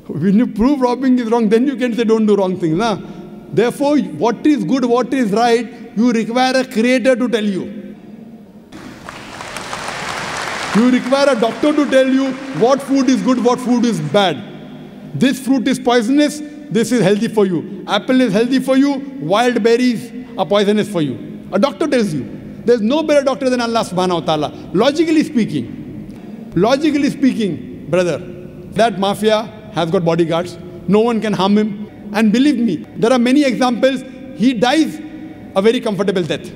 When you prove robbing is wrong, then you can say don't do wrong things, na? Therefore, what is good, what is right, you require a creator to tell you. You require a doctor to tell you what food is good, what food is bad. This fruit is poisonous, this is healthy for you. Apple is healthy for you, wild berries are poisonous for you. A doctor tells you. There's no better doctor than Allah subhanahu wa ta'ala. Logically speaking, brother, that mafia has got bodyguards. No one can harm him. And believe me, there are many examples. He dies a very comfortable death.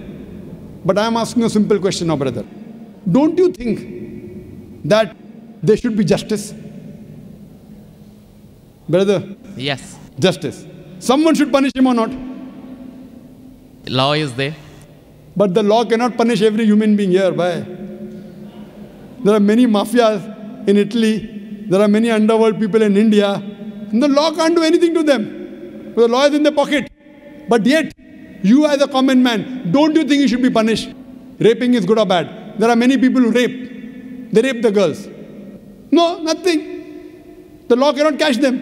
But I am asking a simple question now, brother. Don't you think that there should be justice? Brother? Yes. Justice. Someone should punish him or not? Law is there. But the law cannot punish every human being here. Why? There are many mafias in Italy. There are many underworld people in India. And the law can't do anything to them. The law is in their pocket. But yet, you as a common man, don't you think you should be punished? Raping is good or bad? There are many people who rape. They rape the girls. No, nothing. The law cannot catch them.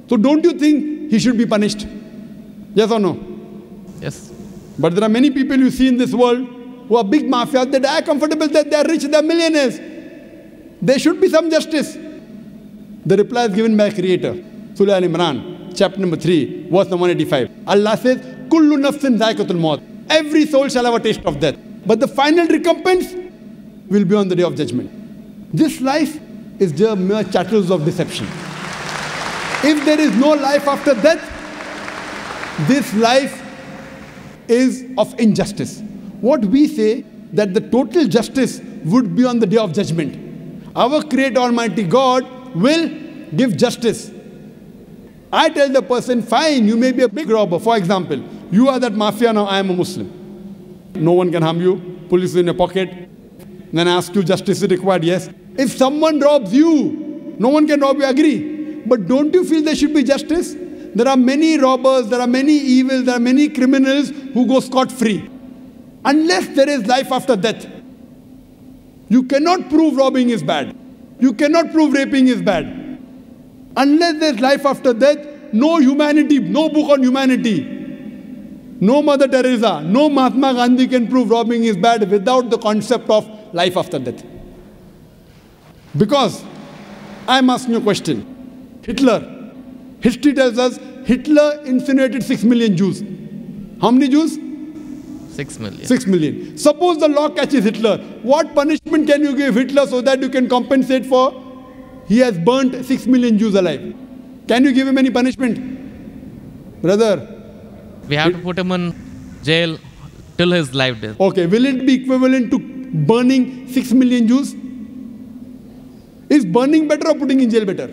So don't you think he should be punished? Yes or no? Yes. But there are many people you see in this world who are big mafias. They die comfortable, that they are rich, they are millionaires. There should be some justice. The reply is given by Creator. Surah Al-Imran, chapter number 3, verse number 185. Allah says, Kullu nafsin dha'iqatul maut. Every soul shall have a taste of death. But the final recompense will be on the day of judgment. This life is just mere chattels of deception. If there is no life after death, this life is of injustice. What we say, that the total justice would be on the day of judgment. Our Creator Almighty God will give justice. I tell the person, fine, you may be a big robber. For example, you are that mafia, now I am a Muslim. No one can harm you. Police is in your pocket. Then I ask you, justice is required? Yes. If someone robs you, no one can rob you, agree. But don't you feel there should be justice? There are many robbers, there are many evils, there are many criminals who go scot-free. Unless there is life after death, you cannot prove robbing is bad. You cannot prove raping is bad. Unless there is life after death, no humanity, no book on humanity, no Mother Teresa, no Mahatma Gandhi can prove robbing is bad without the concept of life after death. Because I am asking you a question. Hitler, history tells us Hitler incinerated 6 million Jews. How many Jews? 6 million. 6 million. Suppose the law catches Hitler. What punishment can you give Hitler so that you can compensate for he has burnt 6 million Jews alive? Can you give him any punishment? Brother. We have to put him in jail till his life death. Okay, will it be equivalent to burning 6 million Jews? Is burning better or putting in jail better?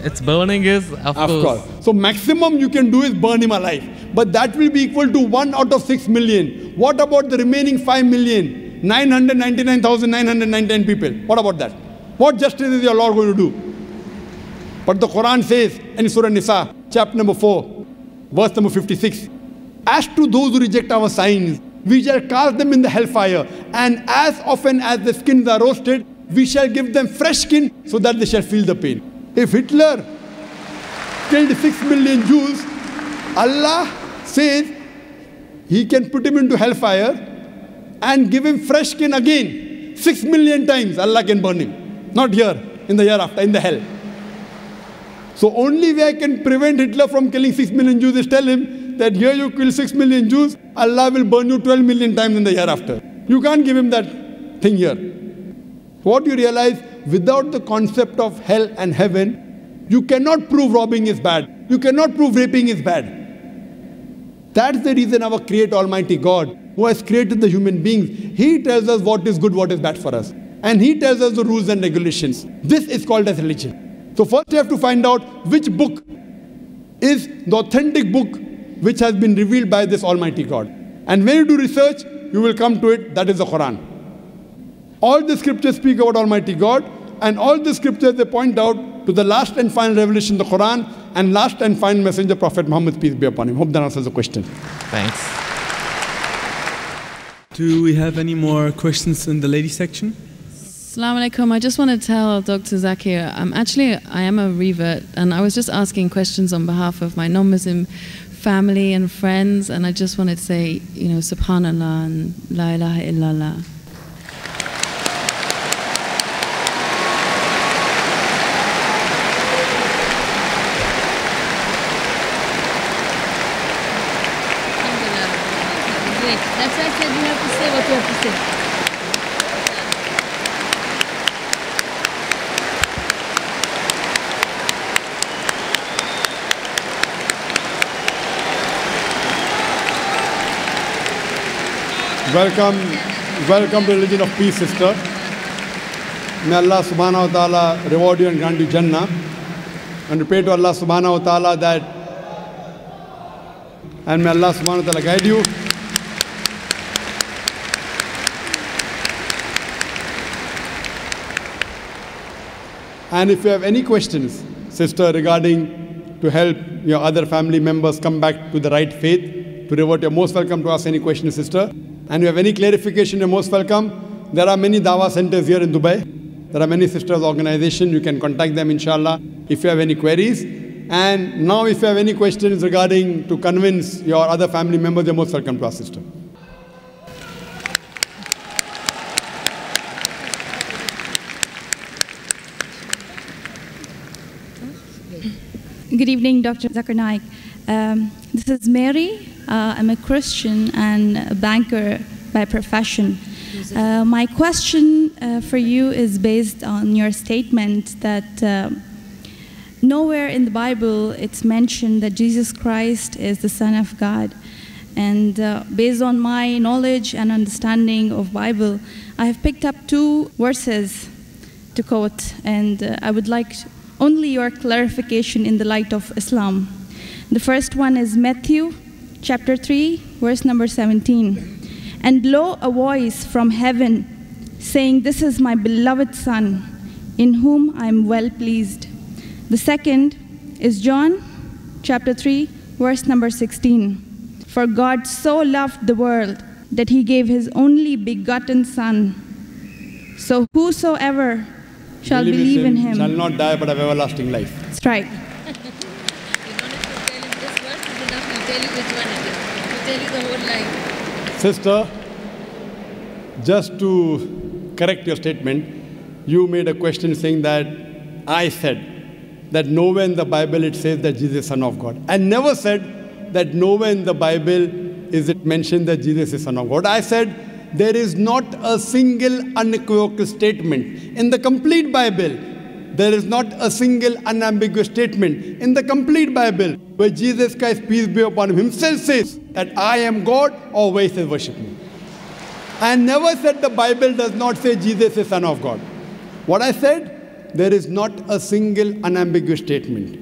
It's burning is, of course. So maximum you can do is burn him alive. But that will be equal to 1 out of 6 million. What about the remaining 5,999,999 people? What about that? What justice is your Lord going to do? But the Qur'an says in Surah Nisa, chapter number 4, verse number 56, as to those who reject our signs, we shall cast them in the hellfire, and as often as the skins are roasted, we shall give them fresh skin so that they shall feel the pain. If Hitler killed 6 million Jews, Allah says he can put him into hellfire and give him fresh skin again. 6 million times Allah can burn him. Not here, in the hereafter, in the hell. So only way I can prevent Hitler from killing 6 million Jews is tell him that here you kill 6 million Jews, Allah will burn you 12 million times in the hereafter. You can't give him that thing here. What you realize, without the concept of hell and heaven, you cannot prove robbing is bad. You cannot prove raping is bad. That's the reason our Creator Almighty God, who has created the human beings, He tells us what is good, what is bad for us. And He tells us the rules and regulations. This is called as religion. So first you have to find out which book is the authentic book which has been revealed by this Almighty God. And when you do research, you will come to it, that is the Qur'an. All the scriptures speak about Almighty God, and all the scriptures, they point out to the last and final revelation, the Qur'an, and last and final messenger, Prophet Muhammad, peace be upon him. Hope that answers the question. Thanks. Do we have any more questions in the ladies section? Assalamu alaikum. I just want to tell Dr. Zakir, I am a revert, and I was just asking questions on behalf of my non-Muslim family and friends, and I just wanted to say, Subhanallah and La ilaha illallah. That's why I said you have to say what you have to say. Welcome to religion of peace, sister. May Allah subhanahu wa ta'ala reward you and grant you Jannah. And we pray to Allah subhanahu wa ta'ala that, and may Allah subhanahu wa ta'ala guide you. And if you have any questions, sister, regarding to help your other family members come back to the right faith, to revert, you're most welcome to ask any questions, sister. And if you have any clarification, you're most welcome. There are many Dawah centers here in Dubai. There are many sisters' organizations. You can contact them, inshallah, if you have any queries. And now if you have any questions regarding to convince your other family members, you're most welcome to ask, sister. Good evening, Dr. Zakir Naik. This is Mary. I'm a Christian and a banker by profession. My question for you is based on your statement that nowhere in the Bible it's mentioned that Jesus Christ is the Son of God. And based on my knowledge and understanding of Bible, I have picked up 2 verses to quote, and I would like only your clarification in the light of Islam. The first one is Matthew chapter 3, verse number 17. And blow a voice from heaven, saying, "This is my beloved Son, in whom I am well pleased." The second is John chapter 3, verse number 16. For God so loved the world that he gave his only begotten Son. So whosoever shall believe in him shall not die but have everlasting life. That's right. You don't have to tell him this verse is enough. You tell you which one it is. You tell you the whole life. Sister, just to correct your statement, you made a question saying that I said that nowhere in the Bible it says that Jesus is Son of God. I never said that nowhere in the Bible is it mentioned that Jesus is Son of God. I said there is not a single unequivocal statement in the complete Bible. There is not a single unambiguous statement in the complete Bible where Jesus Christ, peace be upon him, himself says that I am God, or where he says worship me. I never said the Bible does not say Jesus is Son of God. What I said, there is not a single unambiguous statement,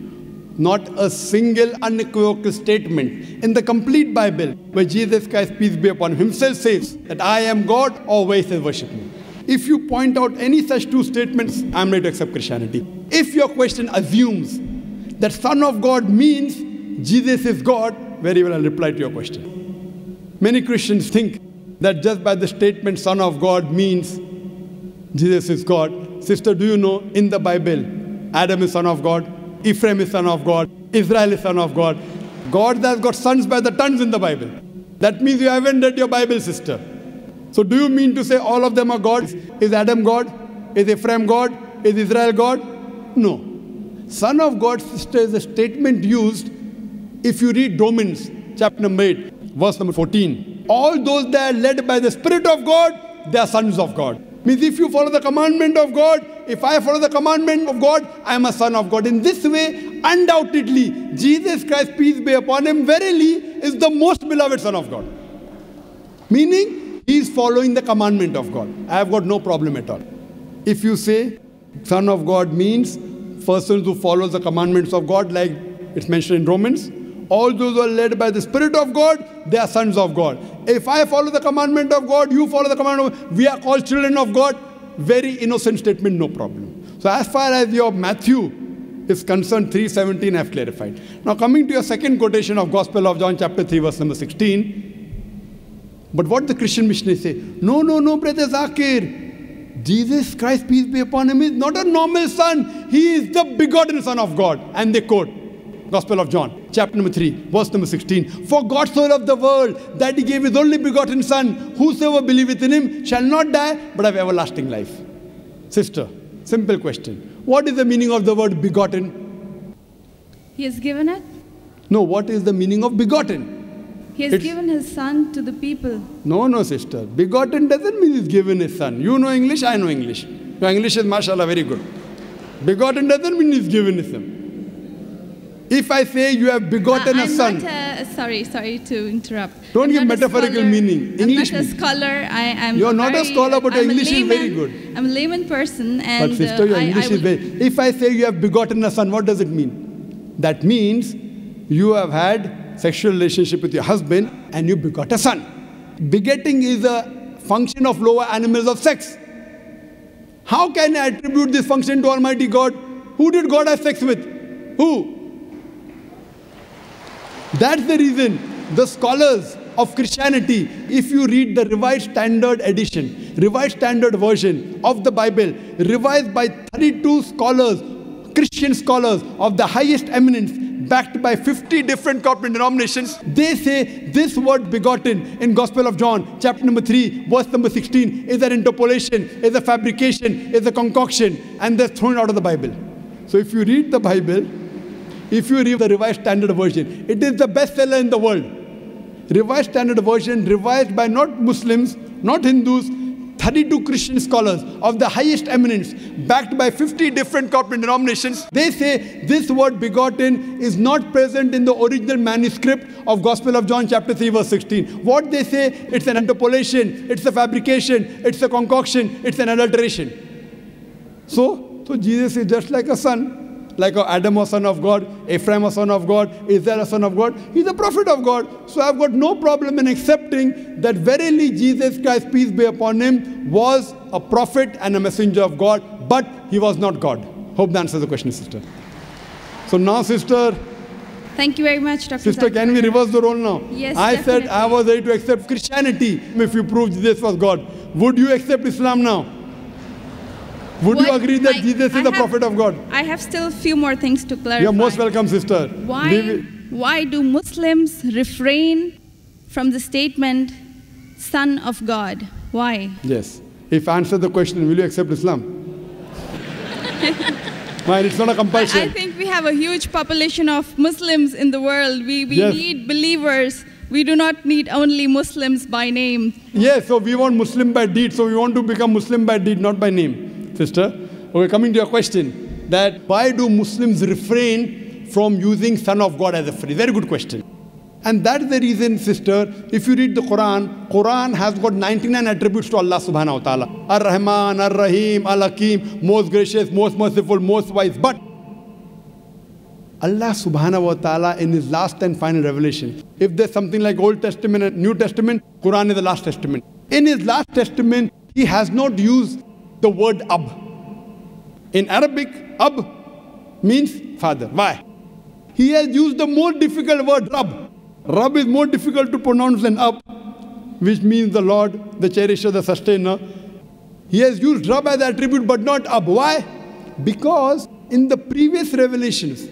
not a single unequivocal statement in the complete Bible where Jesus Christ, peace be upon him, himself says that I am God, or where he says worship me. If you point out any such 2 statements, I am ready to accept Christianity. If your question assumes that Son of God means Jesus is God, very well I'll reply to your question. Many Christians think that just by the statement Son of God means Jesus is God. Sister, do you know in the Bible, Adam is Son of God, Ephraim is Son of God, Israel is Son of God. God has got sons by the tons in the Bible. That means you haven't read your Bible, sister. So do you mean to say all of them are gods? Is Adam God? Is Ephraim God? Is Israel God? No. Son of God, sister, is a statement used if you read Romans chapter number 8, verse number 14. All those that are led by the Spirit of God, they are sons of God. Means if you follow the commandment of God, if I follow the commandment of God, I am a son of God. In this way, undoubtedly, Jesus Christ, peace be upon him, verily is the most beloved Son of God. Meaning, he is following the commandment of God. I have got no problem at all. If you say Son of God means persons who follow the commandments of God, like it's mentioned in Romans, all those who are led by the Spirit of God, they are sons of God. If I follow the commandment of God, you follow the commandment of God, we are called children of God. very innocent statement, no problem. So as far as your Matthew is concerned, 3:17 I've clarified. Now coming to your second quotation of Gospel of John chapter 3 verse number 16. But what the Christian missionaries say, no, brother Zakir, Jesus Christ, peace be upon him, is not a normal son. He is the begotten Son of God. And they quote Gospel of John, chapter number 3, verse number 16. For God so loved the world that he gave his only begotten Son. Whosoever believeth in him shall not die, but have everlasting life. Sister, simple question. What is the meaning of the word begotten? He has given it? No, what is the meaning of begotten? He has given his son to the people. No, sister. Begotten doesn't mean he's given his son. You know English, I know English. Your English is, mashallah, very good. Begotten doesn't mean he's given his son. If I say you have begotten a son. Sorry to interrupt. Don't give metaphorical meaning. English. I'm not a scholar. You're not a scholar, but your English is very good. I'm a layman person. And but sister, your English is very... If I say you have begotten a son, what does it mean? That means you have had sexual relationship with your husband and you begot a son. Begetting is a function of lower animals of sex. How can I attribute this function to Almighty God? Who did God have sex with? Who? That's the reason the scholars of Christianity, if you read the Revised Standard Edition, Revised Standard Version of the Bible, revised by 32 scholars, Christian scholars of the highest eminence, backed by 50 different corporate denominations, they say this word begotten in Gospel of John, chapter number 3, verse number 16, is an interpolation, is a fabrication, is a concoction, and they're thrown out of the Bible. So if you read the Bible, if you read the Revised Standard Version, it is the bestseller in the world. Revised Standard Version, revised by not Muslims, not Hindus, 32 Christian scholars of the highest eminence, backed by 50 different corporate denominations. They say this word begotten is not present in the original manuscript of Gospel of John chapter 3 verse 16. What they say, it's an interpolation, it's a fabrication, it's a concoction, it's an adulteration. So Jesus is just like a son. Like Adam was son of God, Ephraim was son of God, Israel was son of God. He's a prophet of God. So I've got no problem in accepting that verily Jesus Christ, peace be upon him, was a prophet and a messenger of God, but he was not God. Hope that answers the question, sister. So now, sister. Thank you very much, Dr. Sister, Zakir. can we reverse the role now? Yes, I definitely. said I was ready to accept Christianity if you proved Jesus was God. Would you accept Islam now? Would you agree that Jesus is the prophet of God? I have still a few more things to clarify. You're most welcome, sister. Why do Muslims refrain from the statement, Son of God? Why? Yes. If I answer the question, will you accept Islam? Well, it's not a compulsion. I think we have a huge population of Muslims in the world. We need believers. We do not need only Muslims by name. Yes, so we want Muslim by deed. So we want to become Muslim by deed, not by name. Sister, okay, coming to your question, that why do Muslims refrain from using Son of God as a phrase? Very good question. And that's the reason, sister, if you read the Quran has got 99 attributes to Allah subhanahu wa ta'ala. Ar-Rahman, Ar-Rahim, Al-Hakim, most gracious, most merciful, most wise. But Allah subhanahu wa ta'ala in his last and final revelation, if there's something like Old Testament and New Testament, Quran is the last testament. In his last testament, he has not used the word Ab. In Arabic, Ab means father. Why? He has used the more difficult word Rab. Rab is more difficult to pronounce than Ab, which means the Lord, the cherisher, the sustainer. He has used Rab as attribute but not Ab. Why? Because in the previous revelations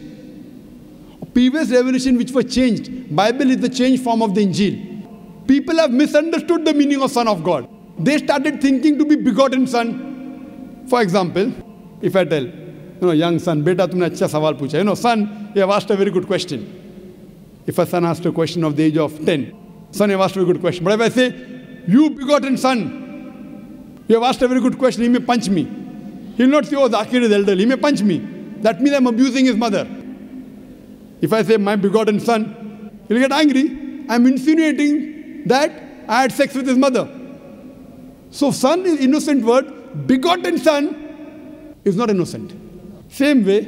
which were changed, Bible is the changed form of the Injil. People have misunderstood the meaning of Son of God. They started thinking to be begotten son. For example, if I tell, young son, beta tumne acha sawal pucha. Son, you have asked a very good question. If a son asked a question of the age of 10, son, you have asked a very good question. But if I say, you begotten son, you have asked a very good question, he may punch me. He will not say, oh, Zakir is elderly, he may punch me. That means I'm abusing his mother. If I say, my begotten son, he'll get angry. I'm insinuating that I had sex with his mother. So son is innocent word. Begotten son is not innocent. Same way,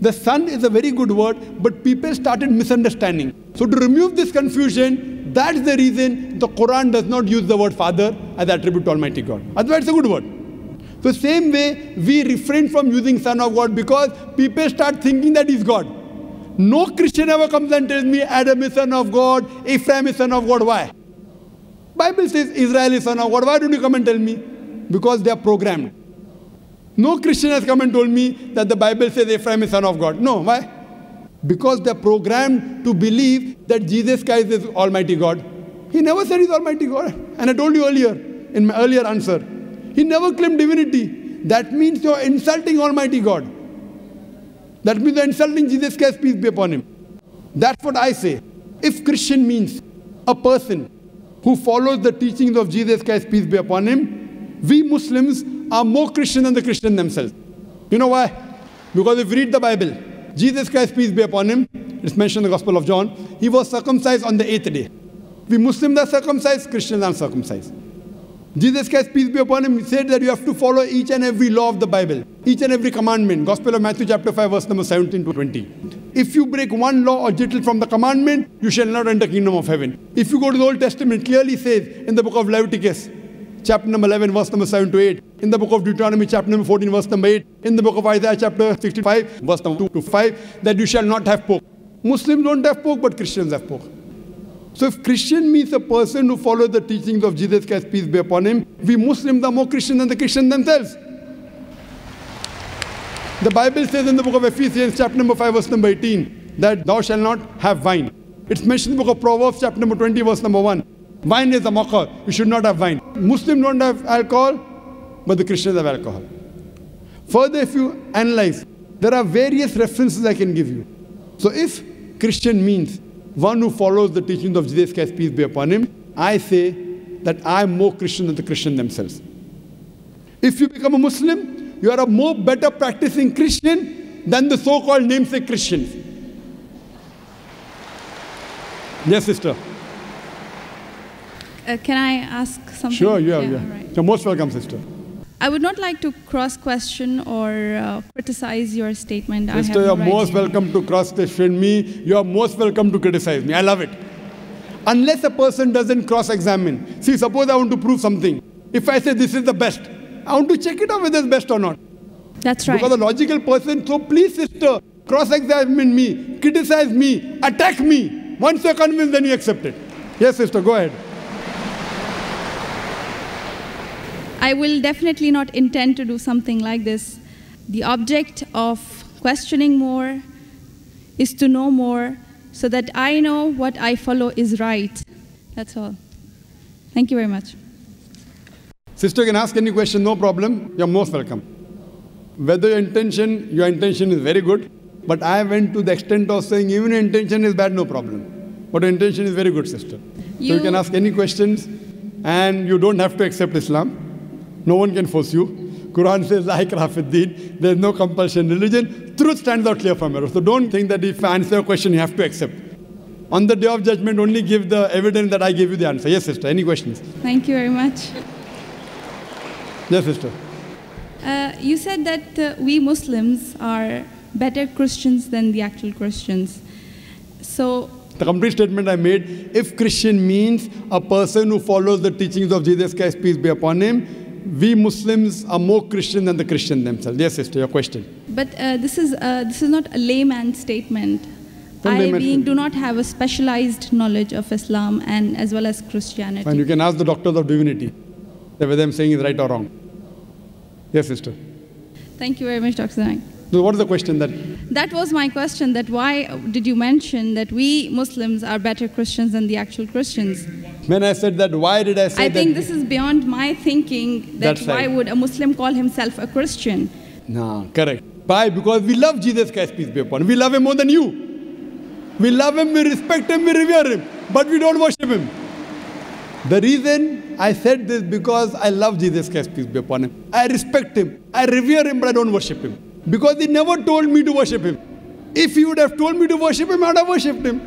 the son is a very good word, but people started misunderstanding. So to remove this confusion, that's the reason the Quran does not use the word father as attribute to Almighty God. Otherwise, it's a good word. So same way, we refrain from using Son of God because people start thinking that he's God. No Christian ever comes and tells me Adam is son of God, Ephraim is son of God. Why? Bible says Israel is son of God. Why don't you come and tell me? Because they are programmed. No Christian has come and told me that the Bible says Ephraim is son of God. No, why? Because they are programmed to believe that Jesus Christ is Almighty God. He never said he's Almighty God. And I told you earlier, in my earlier answer, he never claimed divinity. That means you're insulting Almighty God. That means you're insulting Jesus Christ, peace be upon him. That's what I say. If Christian means a person who follows the teachings of Jesus Christ, peace be upon him, we Muslims are more Christian than the Christians themselves. You know why? Because if you read the Bible, Jesus Christ, peace be upon him, it's mentioned in the Gospel of John, he was circumcised on the 8th day. We Muslims are circumcised, Christians are uncircumcised. Jesus Christ, peace be upon him, said that you have to follow each and every law of the Bible, each and every commandment. Gospel of Matthew chapter 5, verse number 17 to 20. If you break one law or jittle from the commandment, you shall not enter the kingdom of heaven. If you go to the Old Testament, it clearly says in the book of Leviticus, chapter number 11, verse number 7 to 8. In the book of Deuteronomy, chapter number 14, verse number 8. In the book of Isaiah, chapter 65, verse number 2 to 5, that you shall not have pork. Muslims don't have pork, but Christians have pork. So if Christian means a person who follows the teachings of Jesus Christ, peace be upon him, we Muslims are more Christian than the Christians themselves. The Bible says in the book of Ephesians, chapter number 5, verse number 18, that thou shalt not have wine. It's mentioned in the book of Proverbs, chapter number 20, verse number 1. Wine is a mocker. You should not have wine. Muslims don't have alcohol, but the Christians have alcohol. Further, if you analyze, there are various references I can give you. So if Christian means one who follows the teachings of Jesus Christ, peace be upon him, I say that I am more Christian than the Christians themselves. If you become a Muslim, you are a more better practicing Christian than the so-called namesake Christians. Yes, sister. Can I ask something? Sure, yeah. Right. You're most welcome, sister. I would not like to cross-question or criticize your statement. Sister, you're most welcome to cross-question me. You're most welcome to criticize me. I love it. Unless a person doesn't cross-examine. See, suppose I want to prove something. If I say this is the best, I want to check it out whether it's best or not. That's right. Because a logical person, so please, sister, cross-examine me, criticize me, attack me. Once you're convinced, then you accept it. Yes, sister, go ahead. I will definitely not intend to do something like this. The object of questioning more is to know more so that I know what I follow is right. That's all. Thank you very much. Sister can ask any question, no problem. You're most welcome. Whether your intention is very good, but I went to the extent of saying even your intention is bad, no problem. But your intention is very good, sister. So you can ask any questions and you don't have to accept Islam. No one can force you. Qur'an says, La ikraha fid din. There is no compulsion in religion. Truth stands out clear from error. So don't think that if I answer a question, you have to accept. On the day of judgment, only give the evidence that I gave you the answer. Yes, sister. Any questions? Thank you very much. Yes, sister. You said that we Muslims are better Christians than the actual Christians. So the complete statement I made, if Christian means a person who follows the teachings of Jesus Christ, peace be upon him, we Muslims are more Christian than the Christians themselves. Yes, sister, your question. But this is not a layman statement. I do not have a specialized knowledge of Islam and as well as Christianity. And you can ask the doctors of divinity whether I'm saying is right or wrong. Yes, sister. Thank you very much, Dr. Naik. So what is the question that? That was my question, that why did you mention that we Muslims are better Christians than the actual Christians? When I said that, why did I say that? I think this is beyond my thinking, that why would a Muslim call himself a Christian? No, correct. Why? Because we love Jesus Christ, peace be upon him. We love him more than you. We love him, we respect him, we revere him. But we don't worship him. The reason I said this because I love Jesus Christ, peace be upon him. I respect him, I revere him, but I don't worship him. Because he never told me to worship him. If he would have told me to worship him, I would have worshipped him.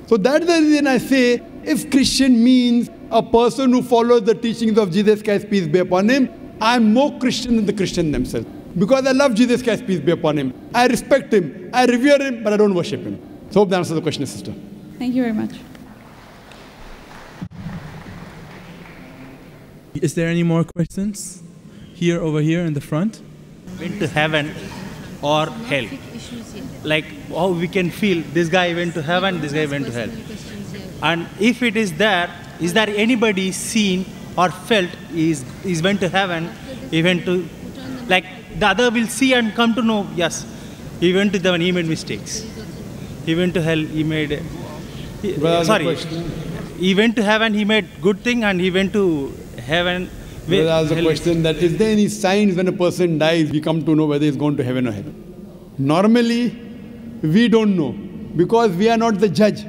So that's the reason I say, if Christian means a person who follows the teachings of Jesus Christ, peace be upon him, I'm more Christian than the Christians themselves. Because I love Jesus Christ, peace be upon him. I respect him, I revere him, but I don't worship him. So hope that answers the question, sister. Thank you very much. Is there any more questions? here, over here in the front. Went to heaven or hell. Like how we can feel this guy went to heaven, this guy went to hell. And if it is there anybody seen or felt is went to heaven, he went to, like the other will see and come to know, yes, he went to heaven, he made mistakes. He went to hell, he made, he went to heaven, he made good thing, and he went to heaven. Well, that's the question that is there any signs when a person dies, we come to know whether he's gone to heaven or hell? Normally, we don't know because we are not the judge.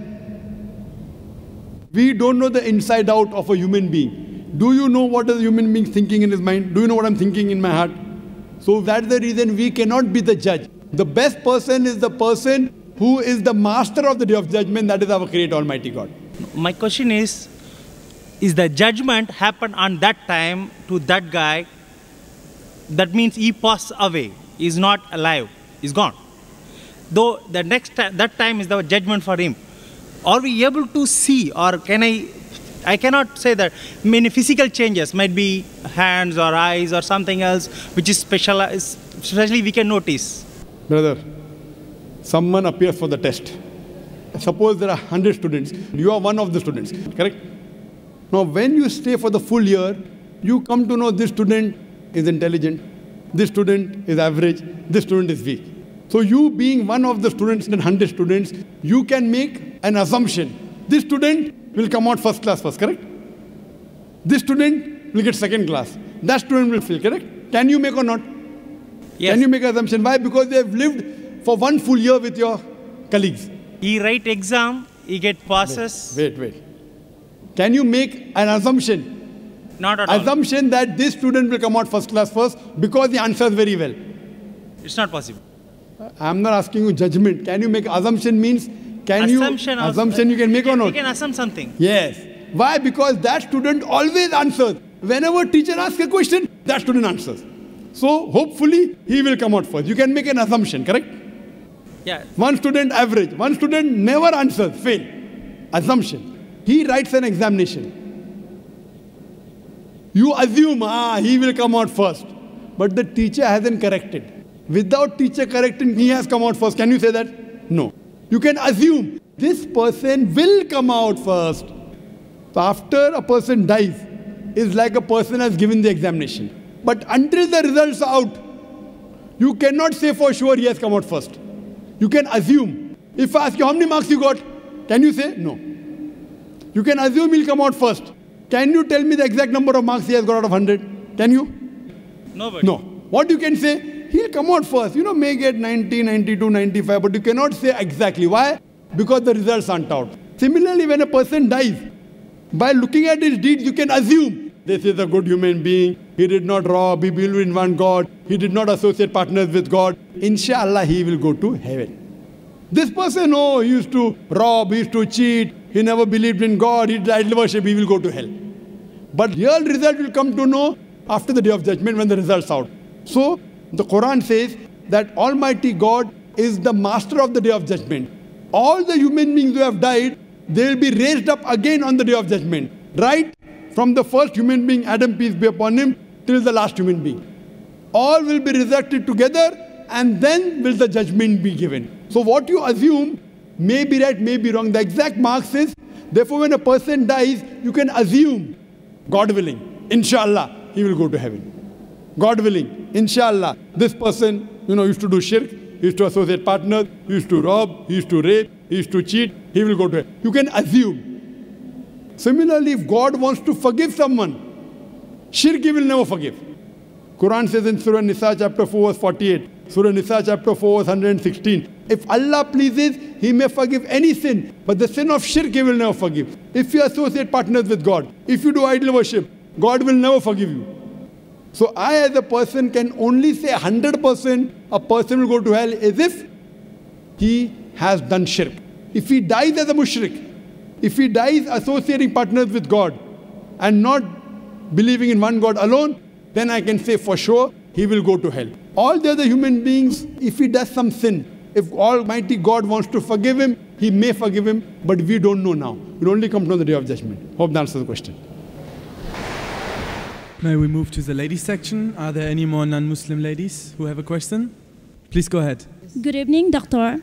We don't know the inside out of a human being. Do you know what is a human being thinking in his mind? Do you know what I'm thinking in my heart? So that's the reason we cannot be the judge. The best person is the person who is the master of the day of judgment, that is our Creator Almighty God. My question is the judgment happened on that time to that guy? That means he passed away, he is not alive, he's gone. Though the next time, that time is the judgment for him. Are we able to see, or can I cannot say that many physical changes might be hands or eyes or something else which is specialized, especially we can notice. Brother, someone appears for the test. Suppose there are 100 students, you are one of the students, correct? Now when you stay for the full year, you come to know this student is intelligent, this student is average, this student is weak. So you being one of the students in 100 students, you can make an assumption. This student will come out first class first, correct? This student will get second class. That student will fail, correct? Can you make or not? Yes. Can you make an assumption? Why? Because they have lived for one full year with your colleagues. He write exam, he get passes. Wait. Can you make an assumption? Not at all. Assumption that this student will come out first class first because he answers very well. It's not possible. I'm not asking you judgment. Can you make assumption means, assumption you can make or not? You can assume something. Yes. Why? Because that student always answers. Whenever teacher asks a question, that student answers. So hopefully he will come out first. You can make an assumption, correct? Yeah. One student average, one student never answers, fail. Assumption. He writes an examination. You assume, he will come out first. But the teacher hasn't corrected. Without teacher correcting, he has come out first. Can you say that? No. You can assume this person will come out first. So after a person dies, it's like a person has given the examination. But until the results are out, you cannot say for sure he has come out first. You can assume. If I ask you how many marks you got, can you say? No. You can assume he'll come out first. Can you tell me the exact number of marks he has got out of 100? Can you? Nobody. No. What you can say? He'll come out first. You know, may get 90, 92, 95, but you cannot say exactly. Why? Because the results aren't out. Similarly, when a person dies, by looking at his deeds, you can assume this is a good human being. He did not rob. He believed in one God. He did not associate partners with God. Inshallah, he will go to heaven. This person, he used to rob, he used to cheat. He never believed in God. He did idol worship. He will go to hell. But real result will come to know after the day of judgment when the results are out. So, the Quran says that Almighty God is the master of the day of judgment. All the human beings who have died, they will be raised up again on the day of judgment. Right from the first human being, Adam, peace be upon him, till the last human being. All will be resurrected together and then will the judgment be given. So what you assume may be right, may be wrong. The exact mark says, therefore when a person dies, you can assume, God willing, inshallah, he will go to heaven. God willing, inshallah, this person, used to do shirk, he used to associate partners, he used to rob, he used to rape, he used to cheat, he will go to hell. You can assume. Similarly, if God wants to forgive someone, shirk he will never forgive. Quran says in Surah Nisa chapter 4 verse 48, Surah Nisa chapter 4 verse 116, if Allah pleases, he may forgive any sin, but the sin of shirk he will never forgive. If you associate partners with God, if you do idol worship, God will never forgive you. So I as a person can only say 100% a person will go to hell as if he has done shirk. If he dies as a mushrik, if he dies associating partners with God and not believing in one God alone, then I can say for sure he will go to hell. All the other human beings, if he does some sin, if Almighty God wants to forgive him, he may forgive him, but we don't know now. We'll only come to know the day of judgment. Hope that answers the question. May we move to the ladies section? Are there any more non-Muslim ladies who have a question? Please go ahead. Good evening, doctor.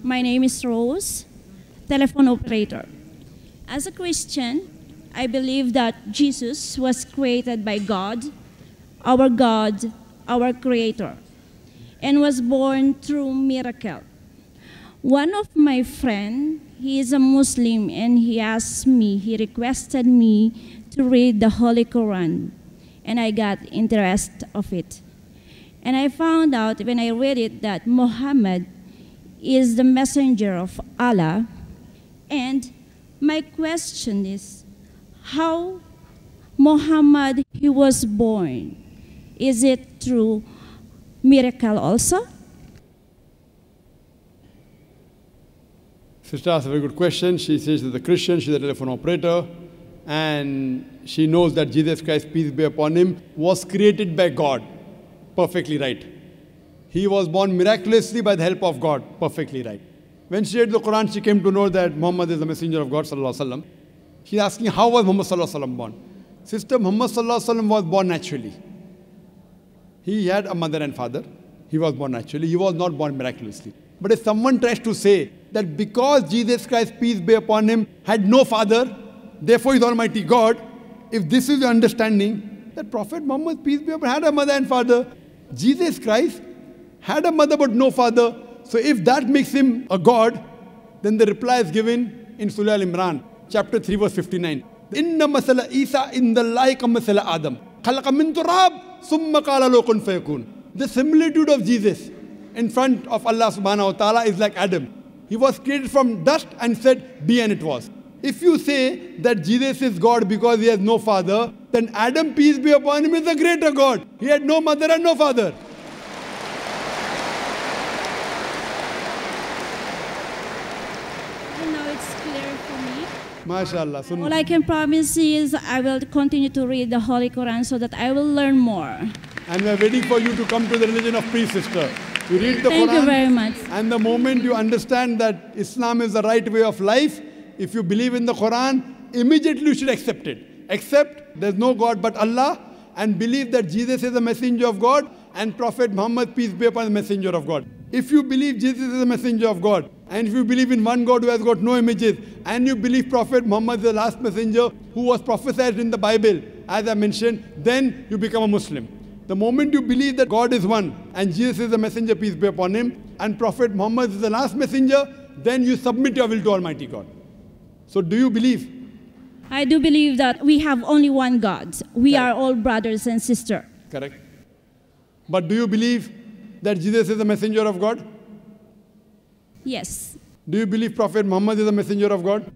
My name is Rose, telephone operator. As a Christian, I believe that Jesus was created by God, our Creator, and was born through miracle. One of my friends, he is a Muslim, and he requested me to read the Holy Quran, and I got interest of it. And I found out when I read it that Muhammad is the messenger of Allah. And my question is, how Muhammad he was born? Is it through miracle also? Sister asked a very good question. She says she's a Christian, she's a telephone operator, and she knows that Jesus Christ, peace be upon him, was created by God. Perfectly right. He was born miraculously by the help of God. Perfectly right. When she read the Quran, she came to know that Muhammad is the messenger of God, sallallahu alaihi wasallam. She's asking, how was Muhammad sallallahu alaihi wasallam born? Sister, Muhammad sallallahu alaihi wasallam was born naturally. He had a mother and father. He was born naturally. He was not born miraculously. But if someone tries to say that because Jesus Christ, peace be upon him, had no father, therefore he is Almighty God, if this is your understanding, that Prophet Muhammad, peace be upon him, had a mother and father. Jesus Christ had a mother but no father. So if that makes him a God, then the reply is given in Surah Al-Imran, chapter 3, verse 59. Inna masala Isa in the like of masala Adam. Khalaqa min turab, summa qala lahu kun fayakun. The similitude of Jesus in front of Allah subhanahu wa ta'ala is like Adam. He was created from dust and said, be, and it was. If you say that Jesus is God because he has no father, then Adam, peace be upon him, is a greater God. He had no mother and no father. And now it's clear for me. MashaAllah. All I can promise is I will continue to read the Holy Quran so that I will learn more. And we are waiting for you to come to the religion of peace, sister. You read the Thank Quran, you very much. and the moment you understand that Islam is the right way of life, if you believe in the Quran, immediately you should accept it. Accept there's no God but Allah, and believe that Jesus is the messenger of God and Prophet Muhammad, peace be upon, the messenger of God. If you believe Jesus is the messenger of God, and if you believe in one God who has got no images, and you believe Prophet Muhammad is the last messenger who was prophesied in the Bible, as I mentioned, then you become a Muslim. The moment you believe that God is one, and Jesus is the messenger, peace be upon him, and Prophet Muhammad is the last messenger, then you submit your will to Almighty God. So do you believe? I do believe that we have only one God. We are all brothers and sisters. Correct. But do you believe that Jesus is the messenger of God? Yes. Do you believe Prophet Muhammad is the messenger of God?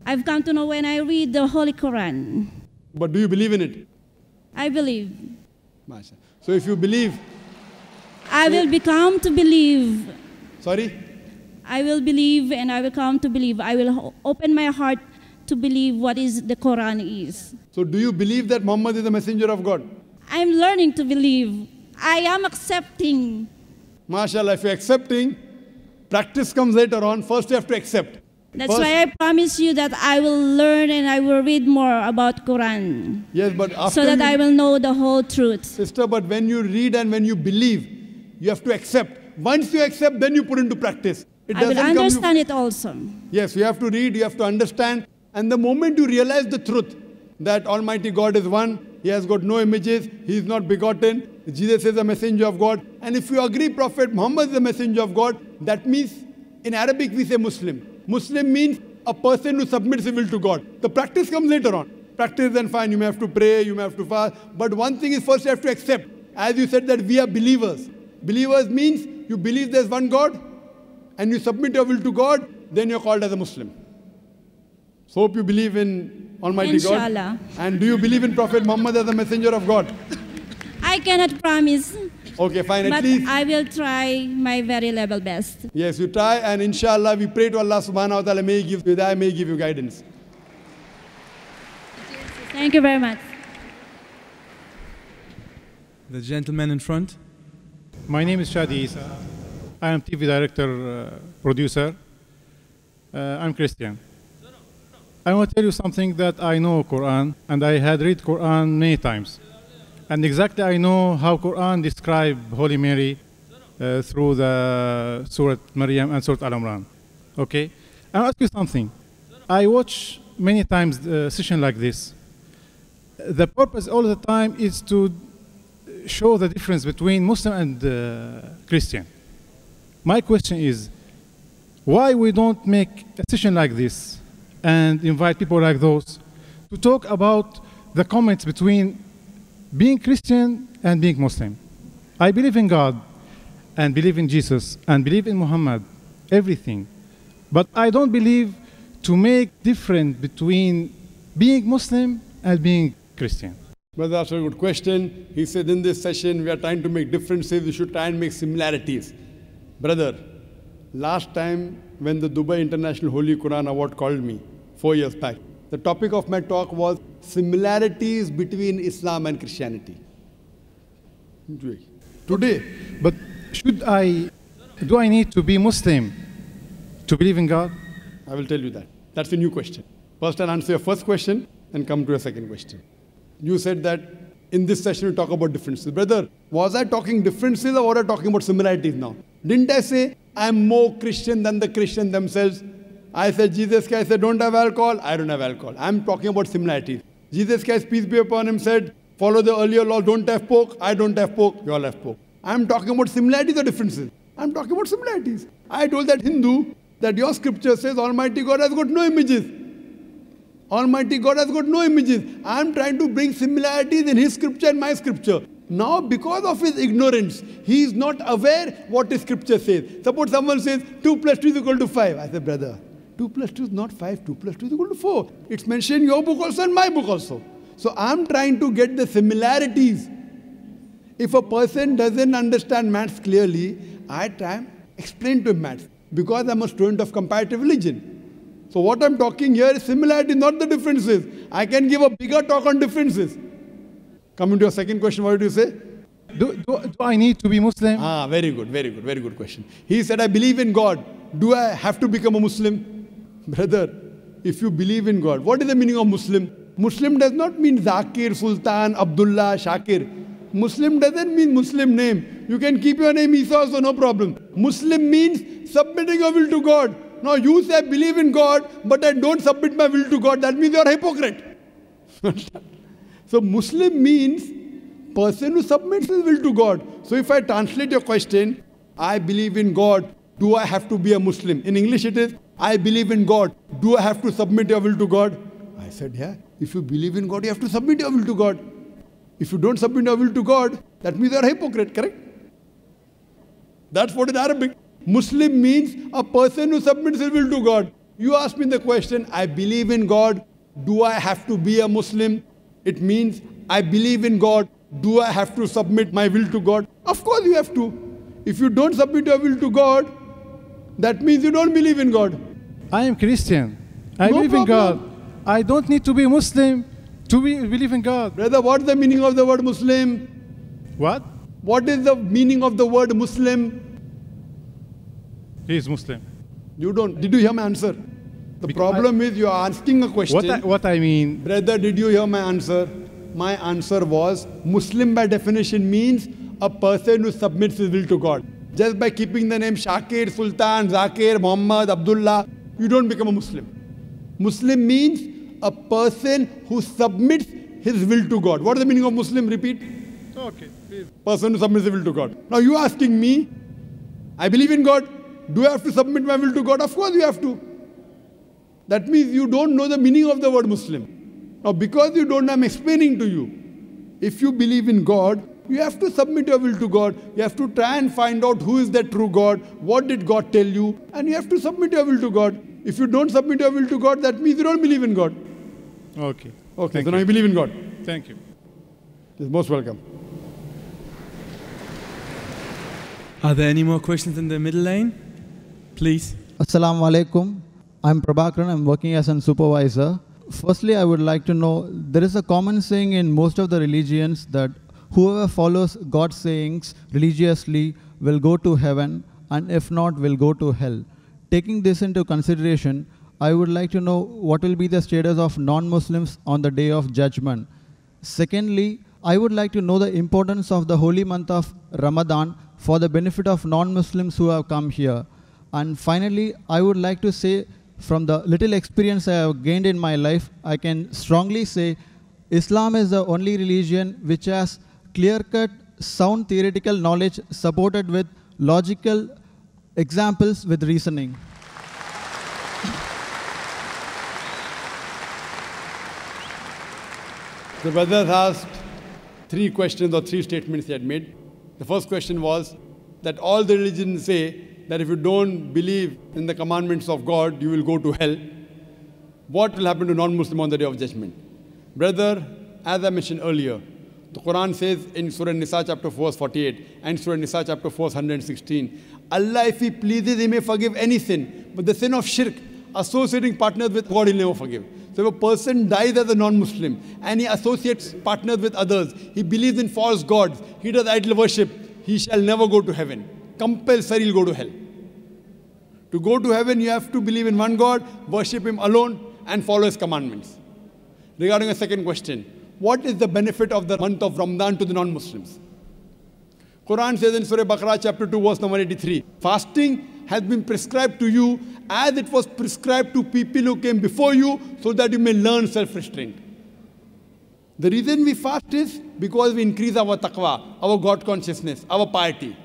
I've come to know when I read the Holy Quran. But do you believe in it? I believe. So if you believe... I will become to believe. Sorry? I will believe and I will come to believe. I will open my heart to believe what is the Quran is. So do you believe that Muhammad is the messenger of God? I'm learning to believe. I am accepting. MashaAllah, if you're accepting, practice comes later on. First you have to accept. That's why I promise you that I will learn and I will read more about Quran. Yes, but after so that I will know the whole truth. Sister, but when you read and when you believe, you have to accept. Once you accept, then you put into practice. I will understand it also. Yes, you have to read, you have to understand. And the moment you realize the truth, that Almighty God is one, He has got no images, He is not begotten, Jesus is a messenger of God. And if you agree Prophet Muhammad is a messenger of God, that means, in Arabic we say Muslim. Muslim means a person who submits his will to God. The practice comes later on. Practice then fine, you may have to pray, you may have to fast. But one thing is first you have to accept. As you said that we are believers. Believers means you believe there's one God and you submit your will to God, then you're called as a Muslim. So hope you believe in Almighty Inshallah. God. And do you believe in Prophet Muhammad as a messenger of God? I cannot promise. Okay, fine. But At least I will try my very level best. yes, you try, and inshallah we pray to Allah subhanahu wa ta'ala, may He give you hidayah, may He give you guidance. Thank you very much. The gentleman in front. My name is Shadi Isa. I am TV director, producer. I'm Christian. I want to tell you something that I know Quran, and I had read Quran many times. And exactly I know how Qur'an describe Holy Mary through the Surah Maryam and Surah Al-Imran. Okay? I'll ask you something. I watch many times a session like this. The purpose all the time is to show the difference between Muslim and Christian. My question is, why we don't make a session like this and invite people like those to talk about the comments between being Christian and being Muslim? I believe in God and believe in Jesus and believe in Muhammad, everything. But I don't believe to make difference between being Muslim and being Christian. Brother asked a good question. He said, in this session, we are trying to make differences. We should try and make similarities. Brother, last time when the Dubai International Holy Quran Award called me, 4 years back, the topic of my talk was similarities between Islam and Christianity. Today. But do I need to be Muslim to believe in God? I will tell you that. That's a new question. First I'll answer your first question and come to your second question. You said that in this session we talk about differences. Brother, was I talking differences or was I talking about similarities now? Didn't I say I'm more Christian than the Christians themselves? I said Jesus Christ said don't have alcohol, I don't have alcohol. I'm talking about similarities. Jesus Christ, peace be upon him, said follow the earlier law, don't have pork, I don't have pork, you all have pork. I'm talking about similarities or differences? I'm talking about similarities. I told that Hindu that your scripture says Almighty God has got no images. Almighty God has got no images. I'm trying to bring similarities in his scripture and my scripture. Now, because of his ignorance, he is not aware what his scripture says. Suppose someone says 2 plus 2 is equal to 5. I say, brother, 2 plus 2 is not 5, 2 plus 2 is equal to 4. It's mentioned in your book also and my book also. So I'm trying to get the similarities. If a person doesn't understand maths clearly, I try and explain to him maths. Because I'm a student of comparative religion. So what I'm talking here is similarity, not the differences. I can give a bigger talk on differences. Coming to your second question, what did you say? Do I need to be Muslim? Very good question. He said, I believe in God. Do I have to become a Muslim? Brother, if you believe in God, what is the meaning of Muslim? Muslim does not mean Zakir, Sultan, Abdullah, Shakir. Muslim doesn't mean Muslim name. You can keep your name Isa also, no problem. Muslim means submitting your will to God. Now you say I believe in God, but I don't submit my will to God. That means you are a hypocrite. So Muslim means person who submits his will to God. So if I translate your question, I believe in God, do I have to be a Muslim? In English it is, I believe in God, do I have to submit your will to God? I said, yeah, if you believe in God, you have to submit your will to God. If you don't submit your will to God, that means you are a hypocrite, correct? That's what in Arabic. Muslim means a person who submits his will to God. You ask me the question, I believe in God, do I have to be a Muslim? It means, I believe in God, do I have to submit my will to God? Of course you have to. If you don't submit your will to God, that means you don't believe in God. I am Christian. I believe in God. I don't need to be Muslim to believe in God. Brother, what's the meaning of the word Muslim? What? What is the meaning of the word Muslim? He is Muslim. You don't. Did you hear my answer? The problem is you are asking a question. What I mean. Brother, did you hear my answer? My answer was, Muslim by definition means a person who submits his will to God. Just by keeping the name Shakir, Sultan, Zakir, Muhammad, Abdullah, you don't become a Muslim. Muslim means a person who submits his will to God. What is the meaning of Muslim? Repeat. Okay, please. Person who submits his will to God. Now you are asking me, I believe in God. Do I have to submit my will to God? Of course you have to. That means you don't know the meaning of the word Muslim. Now because you don't know, I'm explaining to you. If you believe in God, you have to submit your will to God. You have to try and find out who is the true God, what did God tell you, and you have to submit your will to God. If you don't submit your will to God, that means you don't believe in God. Okay. Okay, so now you believe in God. Thank you. You're most welcome. Are there any more questions in the middle lane? Please. Assalamu alaikum. I'm Prabhakaran. I'm working as a supervisor. Firstly, I would like to know, there is a common saying in most of the religions that whoever follows God's sayings religiously will go to heaven, and if not, will go to hell. Taking this into consideration, I would like to know what will be the status of non-Muslims on the day of judgment. Secondly, I would like to know the importance of the holy month of Ramadan for the benefit of non-Muslims who have come here. And finally, I would like to say, from the little experience I have gained in my life, I can strongly say Islam is the only religion which has clear-cut, sound theoretical knowledge supported with logical examples with reasoning. The brothers asked 3 questions or 3 statements he had made. The first question was that all the religions say that if you don't believe in the commandments of God, you will go to hell. What will happen to non-Muslim on the Day of Judgment? Brother, as I mentioned earlier, the Qur'an says in Surah Nisa chapter 4 verse 48 and Surah Nisa chapter 4 verse 116, Allah, if He pleases, He may forgive any sin, but the sin of shirk, associating partners with God, He'll never forgive. So if a person dies as a non-Muslim and he associates partners with others, he believes in false gods, he does idol worship, he shall never go to heaven. Compulsory he'll go to hell. To go to heaven, you have to believe in one God, worship Him alone, and follow His commandments. Regarding a second question, what is the benefit of the month of Ramadan to the non-Muslims? Qur'an says in Surah Baqarah chapter 2 verse number 83, fasting has been prescribed to you as it was prescribed to people who came before you so that you may learn self-restraint. The reason we fast is because we increase our taqwa, our God consciousness, our piety.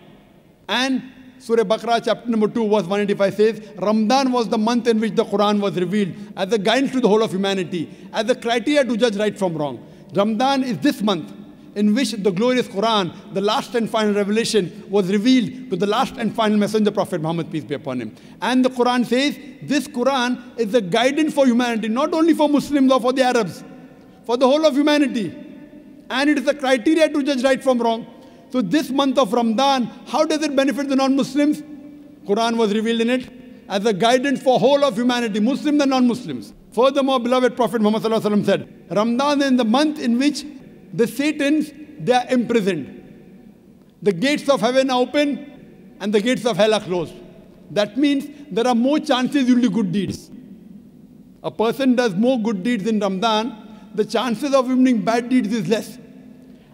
And Surah Baqarah chapter number 2 verse 185 says, Ramadan was the month in which the Qur'an was revealed as a guidance to the whole of humanity, as a criteria to judge right from wrong. Ramadan is this month in which the glorious Qur'an, the last and final revelation, was revealed to the last and final messenger, Prophet Muhammad, peace be upon him. And the Qur'an says, this Qur'an is a guidance for humanity, not only for Muslims or for the Arabs, for the whole of humanity. And it is a criteria to judge right from wrong. So this month of Ramadan, how does it benefit the non-Muslims? Qur'an was revealed in it as a guidance for whole of humanity, Muslims and non-Muslims. Furthermore, beloved Prophet Muhammad said, Ramadan is the month in which the Satans, they are imprisoned. The gates of heaven are open and the gates of hell are closed. That means there are more chances you'll do good deeds. A person does more good deeds in Ramadan, the chances of him doing bad deeds is less.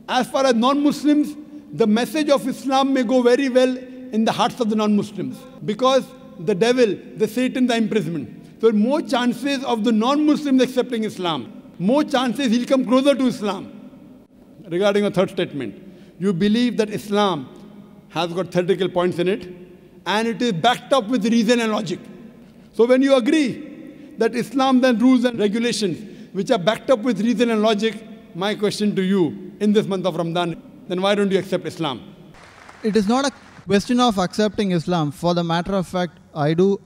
As far as non-Muslims, the message of Islam may go very well in the hearts of the non-Muslims because the devil, the Satan, the imprisonment. So more chances of the non-Muslims accepting Islam. More chances he'll come closer to Islam. Regarding a third statement, you believe that Islam has got theoretical points in it and it is backed up with reason and logic. So when you agree that Islam then rules and regulations which are backed up with reason and logic, my question to you in this month of Ramadan, then why don't you accept Islam? It is not a question of accepting Islam. For the matter of fact, I do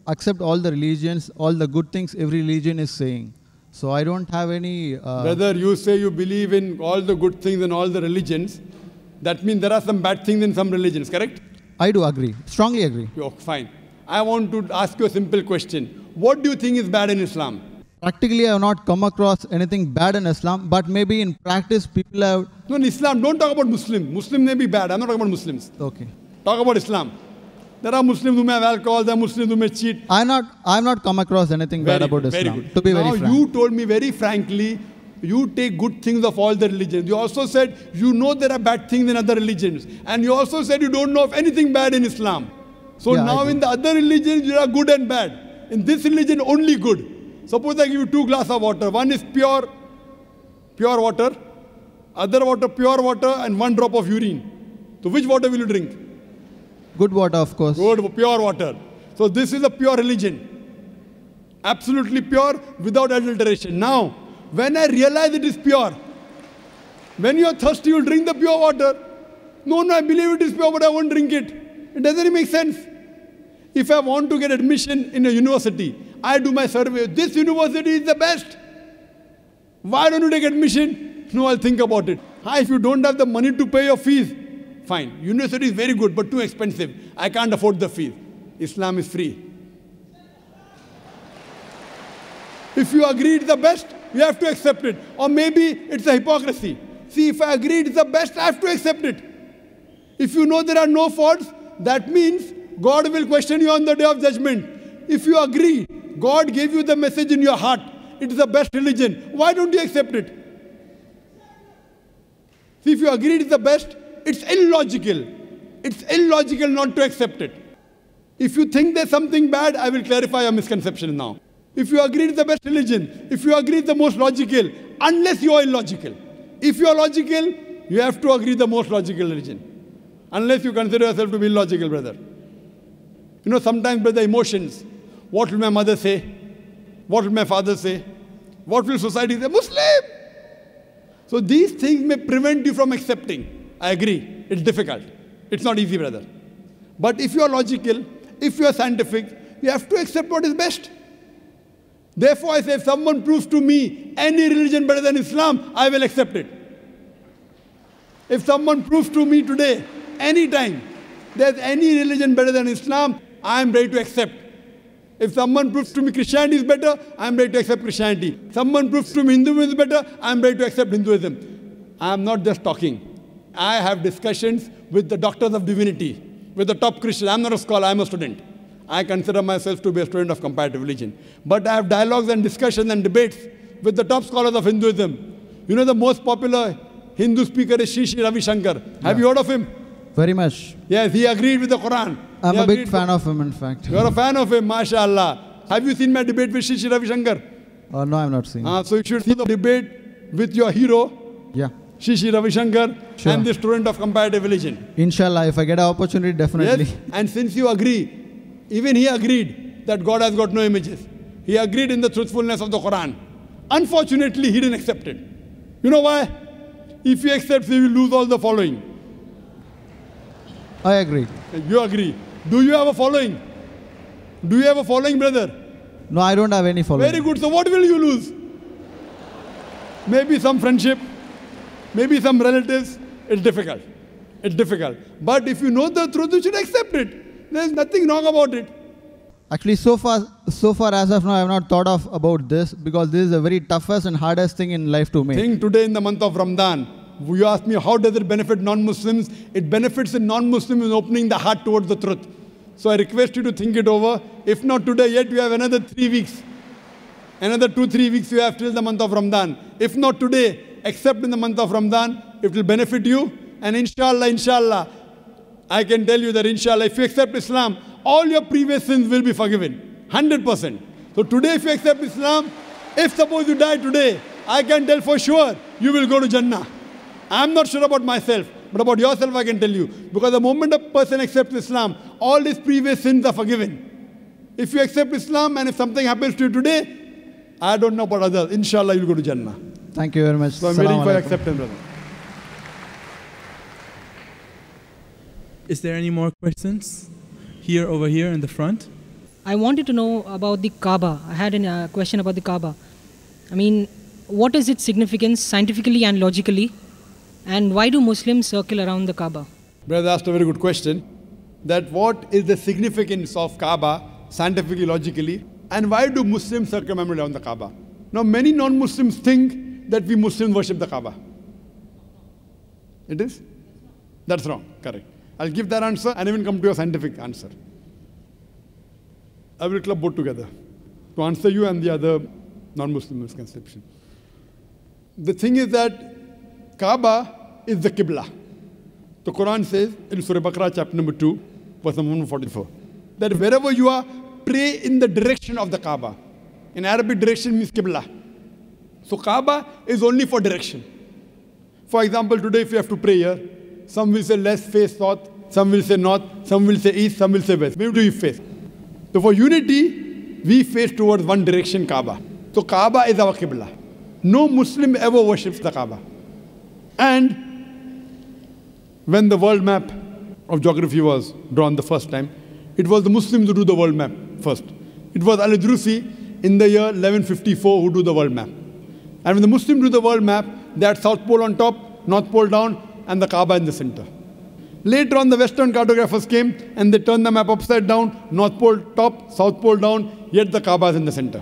accept all the religions, all the good things every religion is saying. So I don't have any... Whether you say you believe in all the good things in all the religions, that means there are some bad things in some religions, correct? I do agree, strongly agree. Oh, fine. I want to ask you a simple question. What do you think is bad in Islam? Practically, I have not come across anything bad in Islam, but maybe in practice, people have... No, in Islam, don't talk about Muslims. Muslims may be bad. I'm not talking about Muslims. Okay. Talk about Islam. There are Muslims who may have alcohol, there are Muslims who may cheat. I've not come across anything bad about Islam. Good. To be now, very frank. you told me very frankly, you take good things of all the religions. You also said you know there are bad things in other religions. And you also said you don't know of anything bad in Islam. So yeah, now in the other religions, there are good and bad. In this religion, only good. Suppose I give you 2 glasses of water. One is pure water. Other water, pure water, and 1 drop of urine. So which water will you drink? Good water, of course. Good, pure water. So this is a pure religion. Absolutely pure, without adulteration. Now, when I realize it is pure, when you are thirsty, you will drink the pure water. No, I believe it is pure, but I won't drink it. It doesn't make sense. If I want to get admission in a university, I do my survey. This university is the best. Why don't you take admission? No, I'll think about it. If you don't have the money to pay your fees, fine. University is very good, but too expensive. I can't afford the fees. Islam is free. If you agree it's the best, you have to accept it. Or maybe it's a hypocrisy. See, if I agree it's the best, I have to accept it. If you know there are no faults, that means God will question you on the day of judgment. If you agree, God gave you the message in your heart, it is the best religion. Why don't you accept it? See, if you agreed it's the best, it's illogical. It's illogical not to accept it. If you think there's something bad, I will clarify your misconception now. If you agree it's the best religion, if you agree it's the most logical, unless you are illogical. If you are logical, you have to agree the most logical religion. Unless you consider yourself to be illogical, brother. You know, sometimes, brother, emotions. What will my mother say? What will my father say? What will society say? Muslim! So these things may prevent you from accepting. I agree. It's difficult. It's not easy, brother. But if you are logical, if you are scientific, you have to accept what is best. Therefore, I say, if someone proves to me any religion better than Islam, I will accept it. If someone proves to me today, anytime, there's any religion better than Islam, I am ready to accept. If someone proves to me Christianity is better, I am ready to accept Christianity. Someone proves to me Hinduism is better, I am ready to accept Hinduism. I am not just talking. I have discussions with the doctors of divinity, with the top Christians. I am not a scholar, I am a student. I consider myself to be a student of comparative religion. But I have dialogues and discussions and debates with the top scholars of Hinduism. You know the most popular Hindu speaker is Sri Ravi Shankar. Have you heard of him? Very much. Yes, he agreed with the Quran. I'm a big fan of him, in fact. You are a fan of him, mashallah. Have you seen my debate with Sri Ravi Shankar? No, I've not seen. So you should see the debate with your hero, Yeah. Sri Ravi Shankar, Sure. and the student of comparative religion. Inshallah, if I get an opportunity, definitely. Yes, and since you agree, even he agreed that God has got no images. He agreed in the truthfulness of the Quran. Unfortunately, he didn't accept it. You know why? If he accepts, he will lose all the following. I agree. You agree. Do you have a following? Do you have a following, brother? No, I don't have any following. Very good. So what will you lose? Maybe some friendship, maybe some relatives. It's difficult. It's difficult. But if you know the truth, you should accept it. There's nothing wrong about it. Actually, so far as of now, I have not thought of about this because this is the very toughest and hardest thing in life to make. Think today in the month of Ramadan. You ask me, how does it benefit non-Muslims? It benefits the non-Muslims in opening the heart towards the truth. So I request you to think it over. If not today, yet you have another 3 weeks. Another 2-3 weeks you have till the month of Ramadan. If not today, except in the month of Ramadan, it will benefit you. And inshallah, I can tell you that inshallah, if you accept Islam, all your previous sins will be forgiven. 100%. So today if you accept Islam, if suppose you die today, I can tell for sure you will go to Jannah. I'm not sure about myself, but about yourself I can tell you. Because the moment a person accepts Islam, all his previous sins are forgiven. If you accept Islam and if something happens to you today, I don't know about others. Inshallah, you'll go to Jannah. Thank you very much. So I'm waiting for your acceptance, brother. Is there any more questions? Here, over here in the front. I wanted to know about the Kaaba. I had a question about the Kaaba. I mean, what is its significance scientifically and logically? And why do Muslims circle around the Kaaba? Brother asked a very good question. That what is the significance of Kaaba scientifically, logically? And why do Muslims circle around the Kaaba? Now, many non-Muslims think that we Muslims worship the Kaaba. It is? That's wrong. Correct. I'll give that answer and even come to a scientific answer. I will club both together to answer you and the other non-Muslim misconception. The thing is that Kaaba is the Qibla. The Quran says in Surah Baqarah chapter number 2, verse number 144, that wherever you are, pray in the direction of the Kaaba. In Arabic, direction means Qibla. So Kaaba is only for direction. For example, today if you have to pray here, some will say let's face south, some will say north, some will say east, some will say west. Where do you face? So for unity, we face towards one direction, Kaaba. So Kaaba is our Qibla. No Muslim ever worships the Kaaba. And when the world map of geography was drawn the first time, it was the Muslims who do the world map first. It was Al-Idrusi in the year 1154 who do the world map. And when the Muslims do the world map, they had South Pole on top, North Pole down, and the Kaaba in the center. Later on, the Western cartographers came and they turned the map upside down, North Pole top, South Pole down, yet the Kaaba is in the center.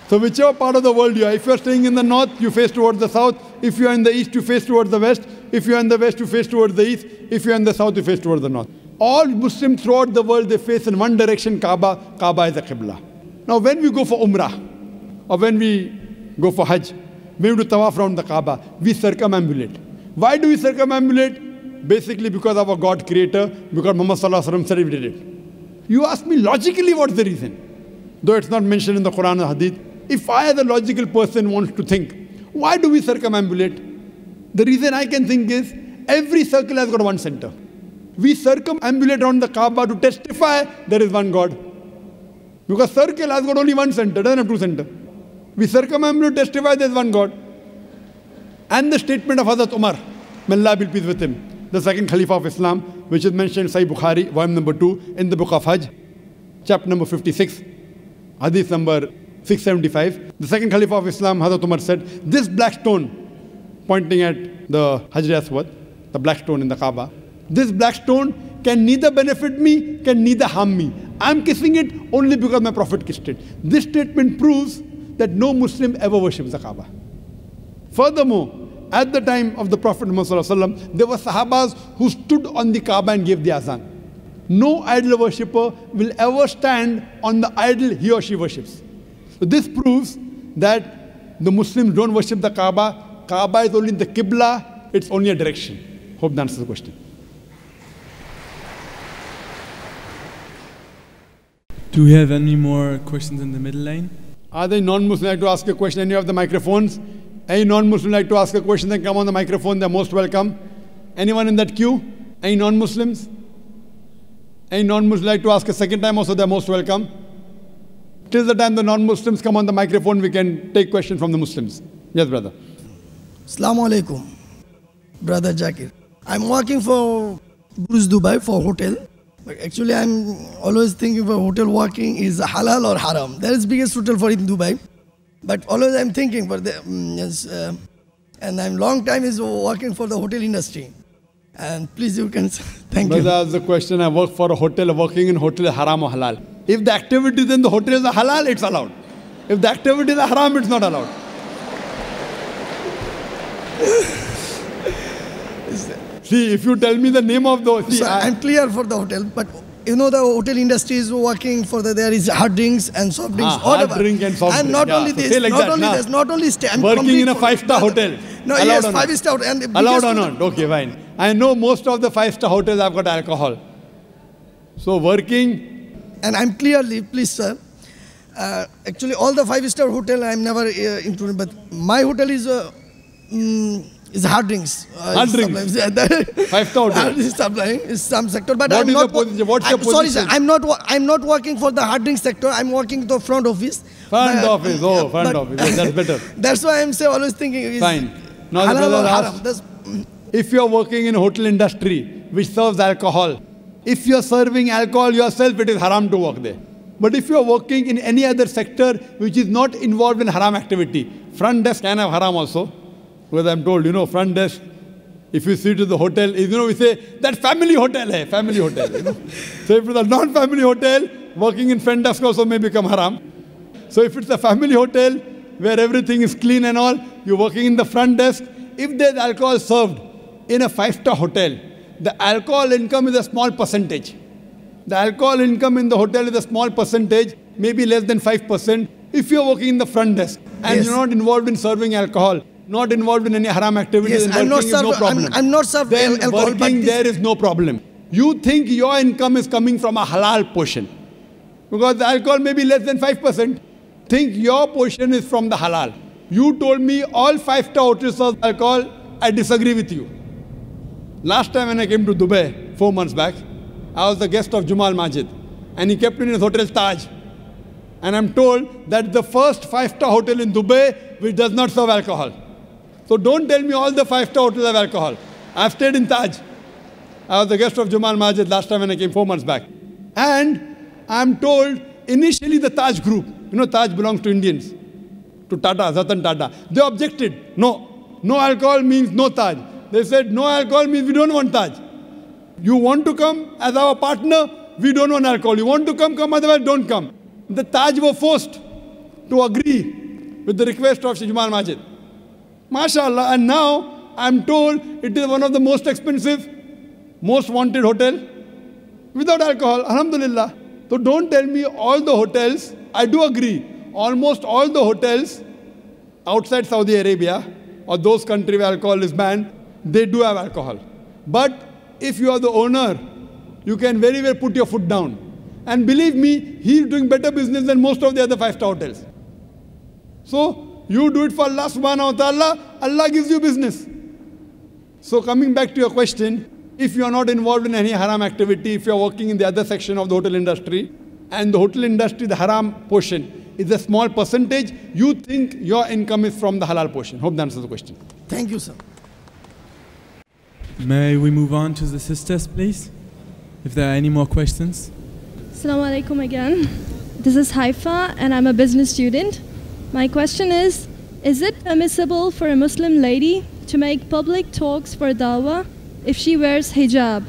So whichever part of the world you are, if you are staying in the north, you face towards the south. If you are in the east, you face towards the west. If you are in the west, you face towards the east. If you are in the south, you face towards the north. All Muslims throughout the world, they face in one direction, Kaaba. Kaaba is the Qibla. Now when we go for Umrah, or when we go for Hajj, when we do tawaf around the Kaaba, we circumambulate. Why do we circumambulate? Basically because of our God creator, because Muhammad sallallahu alaihi wasallam said we did it. You ask me logically what's the reason? Though it's not mentioned in the Qur'an or Hadith. If I as a logical person wants to think, why do we circumambulate? The reason I can think is, every circle has got one center. We circumambulate around the Kaaba to testify there is one God. Because circle has got only one center, doesn't have two centers. We circumambulate to testify there is one God. And the statement of Hazrat Umar, may Allah be pleased with him, the second Khalifa of Islam, which is mentioned in Sahih Bukhari, volume number 2, in the book of Hajj, chapter number 56, hadith number 675. The second Khalifa of Islam, Hazrat Umar said, this black stone, pointing at the Hajar Aswad, the black stone in the Kaaba, this black stone can neither benefit me, can neither harm me. I am kissing it only because my Prophet kissed it. This statement proves that no Muslim ever worships the Kaaba. Furthermore, at the time of the Prophet Muhammad, there were Sahabas who stood on the Kaaba and gave the azan. No idol worshipper will ever stand on the idol he or she worships. So this proves that the Muslims don't worship the Kaaba. Kaaba is only the Qibla, it's only a direction. Hope that answers the question. Do we have any more questions in the middle lane? Are there non-Muslims like to ask a question? Any of the microphones? Any non-Muslim like to ask a question, then come on the microphone, they're most welcome. Anyone in that queue? Any non-Muslims? Any non-Muslim like to ask a second time also, they're most welcome. Till the time the non-Muslims come on the microphone, we can take questions from the Muslims. Yes, brother. Assalamu alaikum, Brother Zakir. I'm working for Burj Dubai for hotel. But actually, I'm always thinking for hotel working is halal or haram. That is biggest hotel for in Dubai. But always I'm thinking for the, and I'm long time is working for the hotel industry. And please you can, thank you. Brother, the question, I work for a hotel, working in hotel is haram or halal. If the activities in the hotel is halal, it's allowed. If the activities are haram, it's not allowed. See, if you tell me the name of the... See, I'm clear for the hotel, but you know the hotel industry is working for the, there is hard drinks and soft drinks, hard drink and soft and not only this, like not only this, not only stay. Working in a 5-star hotel. No, yes, 5-star hotel. And allowed or not? Okay, fine. I know most of the 5-star hotels have got alcohol. So working... And I'm clearly, please sir, actually all the 5-star hotel I'm never included, but my hotel is hard drinks. Hard drinks? 5-star hotel? Supplying is some sector, but what I'm is not... What's your position? Sorry sir, I'm not working for the hard drink sector, I'm working in the front office. Front office, oh, front office, yes, that's better. That's why I'm always thinking... Fine. Now the brother asks, if you're working in a hotel industry which serves alcohol, if you're serving alcohol yourself, it is haram to work there. But if you're working in any other sector which is not involved in haram activity, front desk can have haram also. Because I'm told, you know, front desk, if you see to the hotel, you know, we say, that family hotel hai, family hotel. You know? So if it's a non-family hotel, working in front desk also may become haram. So if it's a family hotel where everything is clean and all, you're working in the front desk, if there's alcohol served in a 5-star hotel, the alcohol income is a small percentage. The alcohol income in the hotel is a small percentage, maybe less than 5%. If you're working in the front desk and yes. you're not involved in serving alcohol, not involved in any haram activities, yes, and working is no problem. I'm not serving alcohol. Working there is no problem. You think your income is coming from a halal portion. Because the alcohol may be less than 5%. Think your portion is from the halal. You told me all 5-star hotels serve alcohol. I disagree with you. Last time when I came to Dubai, 4 months back, I was the guest of Jumal Majid. And he kept me in his hotel Taj. And I'm told that the first 5-star hotel in Dubai which does not serve alcohol. So don't tell me all the 5-star hotels have alcohol. I've stayed in Taj. I was the guest of Jumal Majid last time when I came 4 months back. And I'm told initially the Taj group, you know Taj belongs to Indians, to Tata, Ratan Tata. They objected. No alcohol means no Taj. They said no alcohol means we don't want Taj. You want to come as our partner, we don't want alcohol. You want to come, otherwise don't come. The Taj were forced to agree with the request of Jumal Majid. MashaAllah, and now I'm told it is one of the most expensive, most wanted hotel without alcohol. Alhamdulillah. So don't tell me all the hotels, I do agree, almost all the hotels outside Saudi Arabia or those countries where alcohol is banned, they do have alcohol. But if you are the owner, you can very well put your foot down. And believe me, he's doing better business than most of the other 5-star hotels. So you do it for Allah subhanahu wa ta'ala, Allah gives you business. So coming back to your question, if you are not involved in any haram activity, if you are working in the other section of the hotel industry, and the hotel industry, the haram portion is a small percentage, you think your income is from the halal portion. Hope that answers the question. Thank you, sir. May we move on to the sisters, please? If there are any more questions. Assalamu alaikum again. This is Haifa and I'm a business student. My question is it permissible for a Muslim lady to make public talks for dawah if she wears hijab?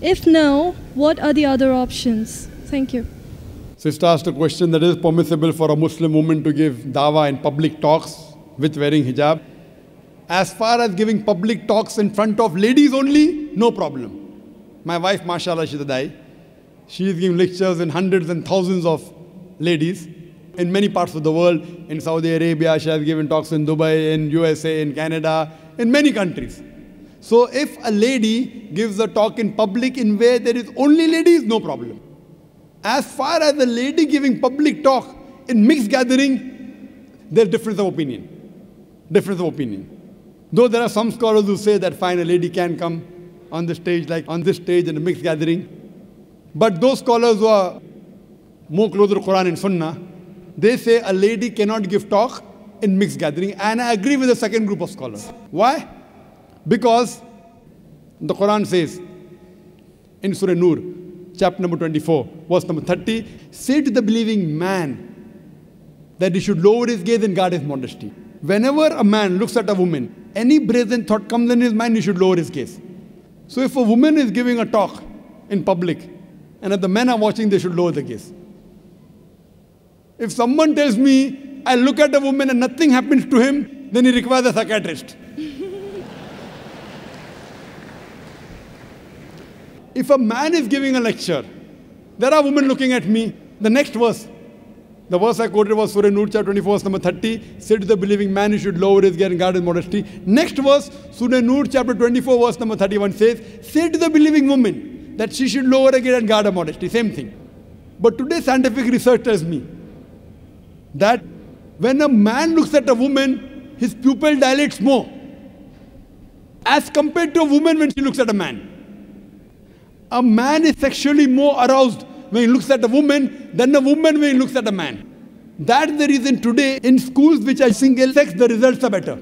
If no, what are the other options? Thank you. Sister asked a question that is permissible for a Muslim woman to give dawah in public talks with wearing hijab. As far as giving public talks in front of ladies only, no problem. My wife, mashallah, she's a dai. She is giving lectures in hundreds and thousands of ladies in many parts of the world. In Saudi Arabia, she has given talks in Dubai, in USA, in Canada, in many countries. So if a lady gives a talk in public in where there is only ladies, no problem. As far as a lady giving public talk in mixed gathering, there's difference of opinion. Difference of opinion. Though there are some scholars who say that fine, a lady can come on the stage, like on this stage in a mixed gathering. But those scholars who are more closer to Qur'an and Sunnah, they say a lady cannot give talk in mixed gathering. And I agree with the second group of scholars. Why? Because the Qur'an says in Surah Nur, chapter number 24, verse number 30, say to the believing man that he should lower his gaze and guard his modesty. Whenever a man looks at a woman, any brazen thought comes in his mind, he should lower his gaze. So if a woman is giving a talk in public, and if the men are watching, they should lower the gaze. If someone tells me, I look at a woman and nothing happens to him, then he requires a psychiatrist. If a man is giving a lecture, there are women looking at me, the next verse, the verse I quoted was Surah Nur, chapter 24, verse number 30, say to the believing man, he should lower his gaze and guard his modesty. Next verse, Surah Nur, chapter 24, verse number 31 says, say to the believing woman that she should lower her gaze and guard her modesty. Same thing. But today scientific research tells me that when a man looks at a woman, his pupil dilates more as compared to a woman when she looks at a man. A man is sexually more aroused when he looks at a woman than a woman when he looks at a man. That's the reason today in schools which are single sex, the results are better.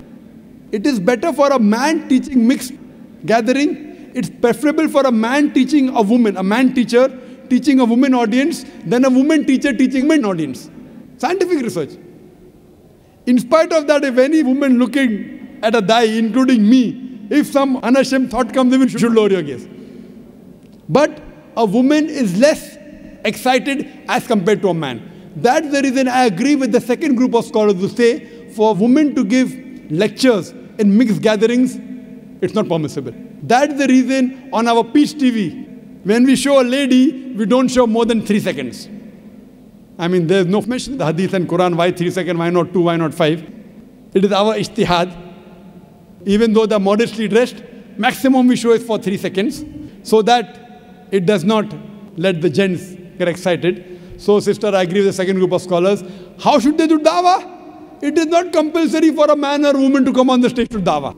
It is better for a man teaching mixed gathering. It's preferable for a man teaching a woman, a man teacher teaching a woman audience than a woman teacher teaching a men audience. Scientific research. In spite of that, if any woman looking at a dai, including me, if some unashamed thought comes in, you should lower your gaze. But a woman is less excited as compared to a man. That's the reason I agree with the second group of scholars who say for a woman to give lectures in mixed gatherings, it's not permissible. That's the reason on our Peace TV, when we show a lady, we don't show more than 3 seconds. I mean, there's no mention in the Hadith and Quran, why 3 seconds, why not 2, why not 5? It is our ijtihad. Even though they're modestly dressed, maximum we show is for 3 seconds, so that it does not let the gents get excited. So, sister, I agree with the second group of scholars. How should they do dawah? It is not compulsory for a man or woman to come on the stage to dawah.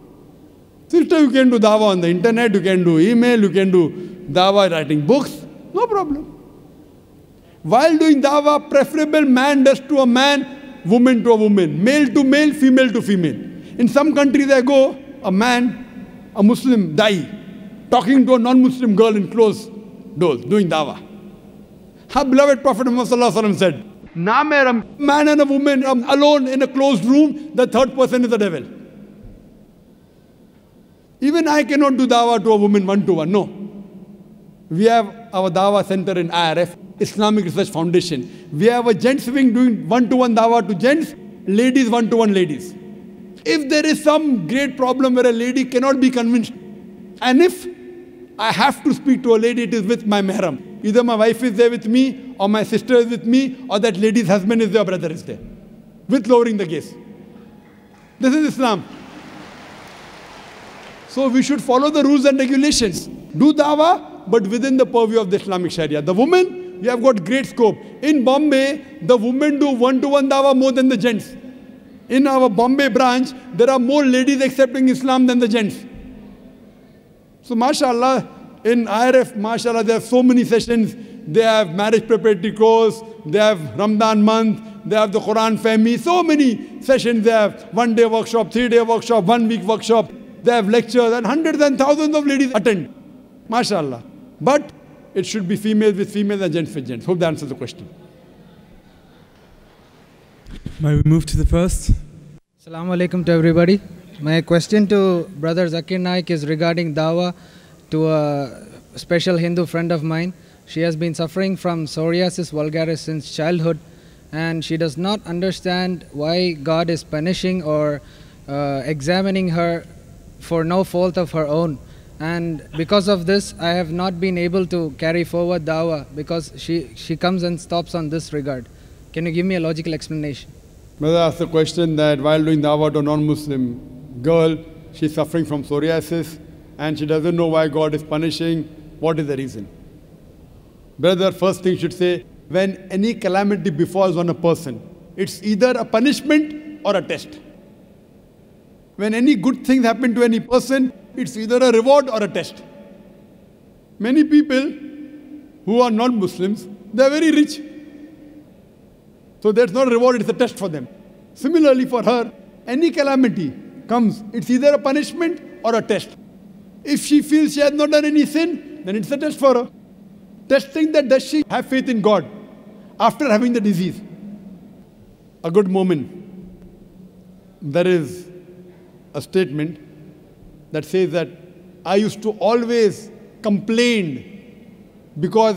Sister, you can do dawah on the internet, you can do email, you can do dawah writing books, no problem. While doing dawah, preferable man does to a man, woman to a woman, male to male, female to female. In some countries I go, a man, a Muslim dai, talking to a non-Muslim girl in closed doors, doing dawah. Our beloved Prophet Muhammad said, "Na mera man and a woman alone in a closed room, the third person is the devil." Even I cannot do dawah to a woman one-to-one, no. We have our dawah center in IRF, Islamic Research Foundation. We have a gents wing doing one-to-one dawah to gents, ladies one-to-one ladies. If there is some great problem where a lady cannot be convinced, and if I have to speak to a lady, it is with my mahram. Either my wife is there with me, or my sister is with me, or that lady's husband is there, or brother is there. With lowering the gaze. This is Islam. So we should follow the rules and regulations. Do dawah, but within the purview of the Islamic Sharia. The women, you have got great scope. In Bombay, the women do one-to-one dawah more than the gents. In our Bombay branch, there are more ladies accepting Islam than the gents. So mashallah, in IRF, mashallah, there are so many sessions. They have marriage preparatory course, they have Ramadan month, they have the Qur'an family, so many sessions. They have 1-day workshop, 3-day workshop, 1-week workshop. They have lectures and hundreds and thousands of ladies attend. MashaAllah. But it should be females with females and gents with gents. Hope that answers the question. May we move to the first? Assalamu alaikum to everybody. My question to Brother Zakir Naik is regarding dawah to a special Hindu friend of mine. She has been suffering from psoriasis vulgaris since childhood, and she does not understand why God is punishing or examining her for no fault of her own. And because of this, I have not been able to carry forward dawah because she comes and stops on this regard. Can you give me a logical explanation? Brother asked the question that while doing dawah to a non-Muslim girl, she's suffering from psoriasis and she doesn't know why God is punishing. What is the reason? Brother, first thing you should say, when any calamity befalls on a person, it's either a punishment or a test. When any good thing happens to any person, it's either a reward or a test. Many people who are not Muslims, they are very rich. So that's not a reward, it's a test for them. Similarly for her, any calamity comes, it's either a punishment or a test. If she feels she has not done any sin, then it's a test for her. Testing that does she have faith in God after having the disease. A good moment. There is a statement that says that I used to always complain because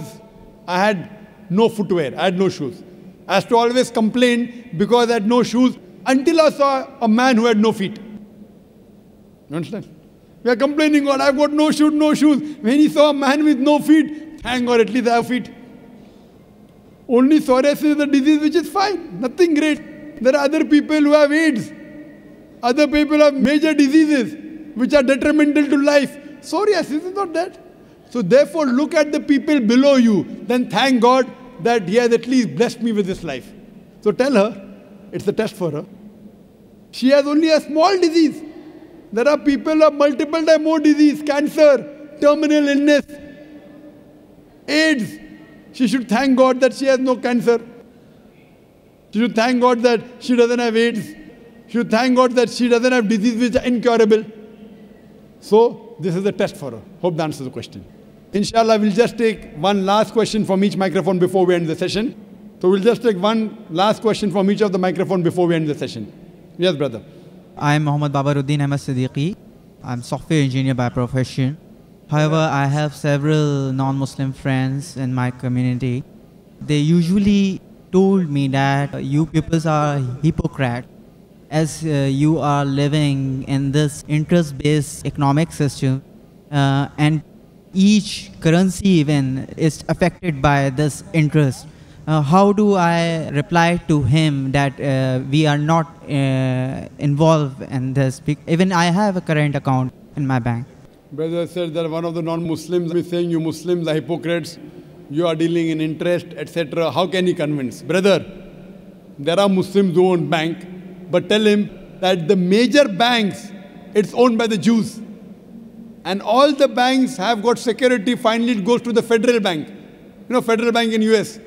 I had no footwear, I had no shoes. I used to always complain because I had no shoes until I saw a man who had no feet. You understand? We are complaining, God, I've got no shoes, no shoes. When he saw a man with no feet, thank God, at least I have feet. Only psoriasis is a disease which is fine, nothing great. There are other people who have AIDS. Other people have major diseases which are detrimental to life. Psoriasis is not that. So therefore, look at the people below you. Then thank God that He has at least blessed me with this life. So tell her, it's a test for her. She has only a small disease. There are people who have multiple times more disease, cancer, terminal illness, AIDS. She should thank God that she has no cancer. She should thank God that she doesn't have AIDS. She should thank God that she doesn't have disease which are incurable. So, this is a test for her. Hope that answers the question. Inshallah, we'll just take one last question from each microphone before we end the session. So, we'll just take one last question from each of the microphone before we end the session. Yes, brother. I'm Mohammad Babaruddin Ahmad Siddiqui. I'm software engineer by profession. However, I have several non-Muslim friends in my community. They usually told me that you peoples are hypocrites as you are living in this interest-based economic system and each currency even is affected by this interest. How do I reply to him that we are not involved in this? Even I have a current account in my bank. Brother said that one of the non-Muslims is saying you Muslims are hypocrites, you are dealing in interest, etc. How can he convince? Brother, there are Muslims who own bank, but tell him that the major banks, it's owned by the Jews. And all the banks have got security, finally it goes to the federal bank. You know, federal bank in US.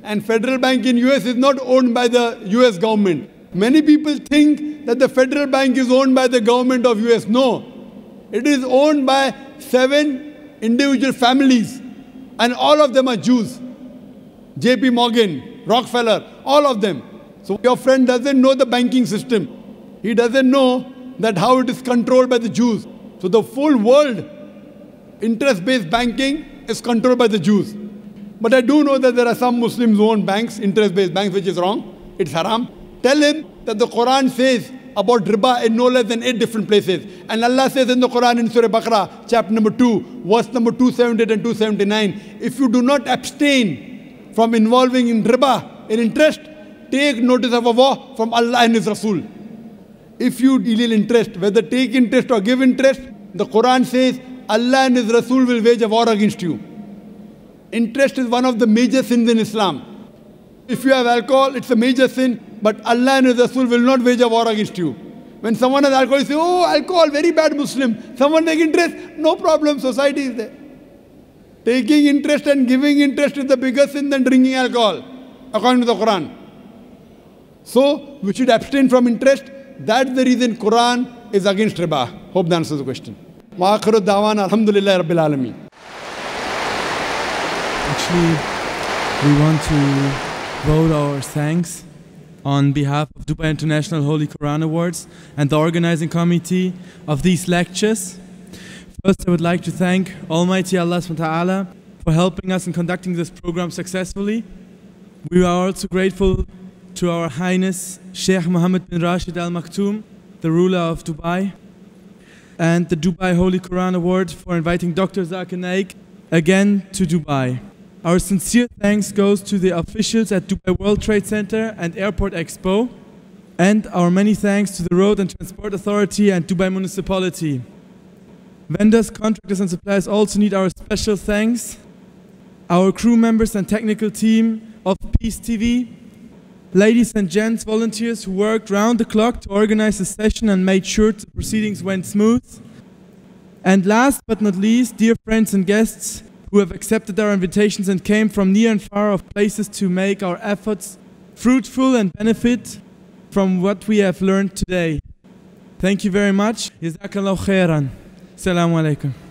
And federal bank in US is not owned by the US government. Many people think that the federal bank is owned by the government of US. No. It is owned by 7 individual families. And all of them are Jews. JP Morgan, Rockefeller, all of them. So your friend doesn't know the banking system. He doesn't know that how it is controlled by the Jews. So the full world, interest-based banking is controlled by the Jews. But I do know that there are some Muslims who own banks, interest-based banks, which is wrong. It's haram. Tell him that the Qur'an says about riba in no less than 8 different places. And Allah says in the Qur'an in Surah Baqarah, chapter number 2, verse number 278 and 279, if you do not abstain from involving in riba, in interest, take notice of a war from Allah and His Rasul. if you deal in interest, whether take interest or give interest, the Qur'an says Allah and His Rasul will wage a war against you. Interest is one of the major sins in Islam. If you have alcohol, it's a major sin, but Allah and His Rasul will not wage a war against you. When someone has alcohol, you say, oh, alcohol, very bad Muslim. Someone take interest, no problem, society is there. Taking interest and giving interest is the bigger sin than drinking alcohol, according to the Quran. So, we should abstain from interest. That's the reason Quran is against riba. Hope that answers the question. Wa akhiru da'wana alhamdulillahi rabbil alameen. Actually, we want to vote our thanks on behalf of Dubai International Holy Quran Awards and the organizing committee of these lectures. First, I would like to thank Almighty Allah subhanahu wa ta'ala for helping us in conducting this program successfully. We are also grateful to Our Highness Sheikh Mohammed bin Rashid Al Maktoum, the ruler of Dubai, and the Dubai Holy Quran Award for inviting Dr. Zakir Naik again to Dubai. Our sincere thanks goes to the officials at Dubai World Trade Center and Airport Expo, and our many thanks to the Road and Transport Authority and Dubai Municipality. Vendors, contractors and suppliers also need our special thanks. Our crew members and technical team of Peace TV, ladies and gents, volunteers who worked round the clock to organize the session and made sure the proceedings went smooth. And last but not least, dear friends and guests who have accepted our invitations and came from near and far off places to make our efforts fruitful and benefit from what we have learned today. Thank you very much. Jazakallahu khairan. Assalamu alaikum.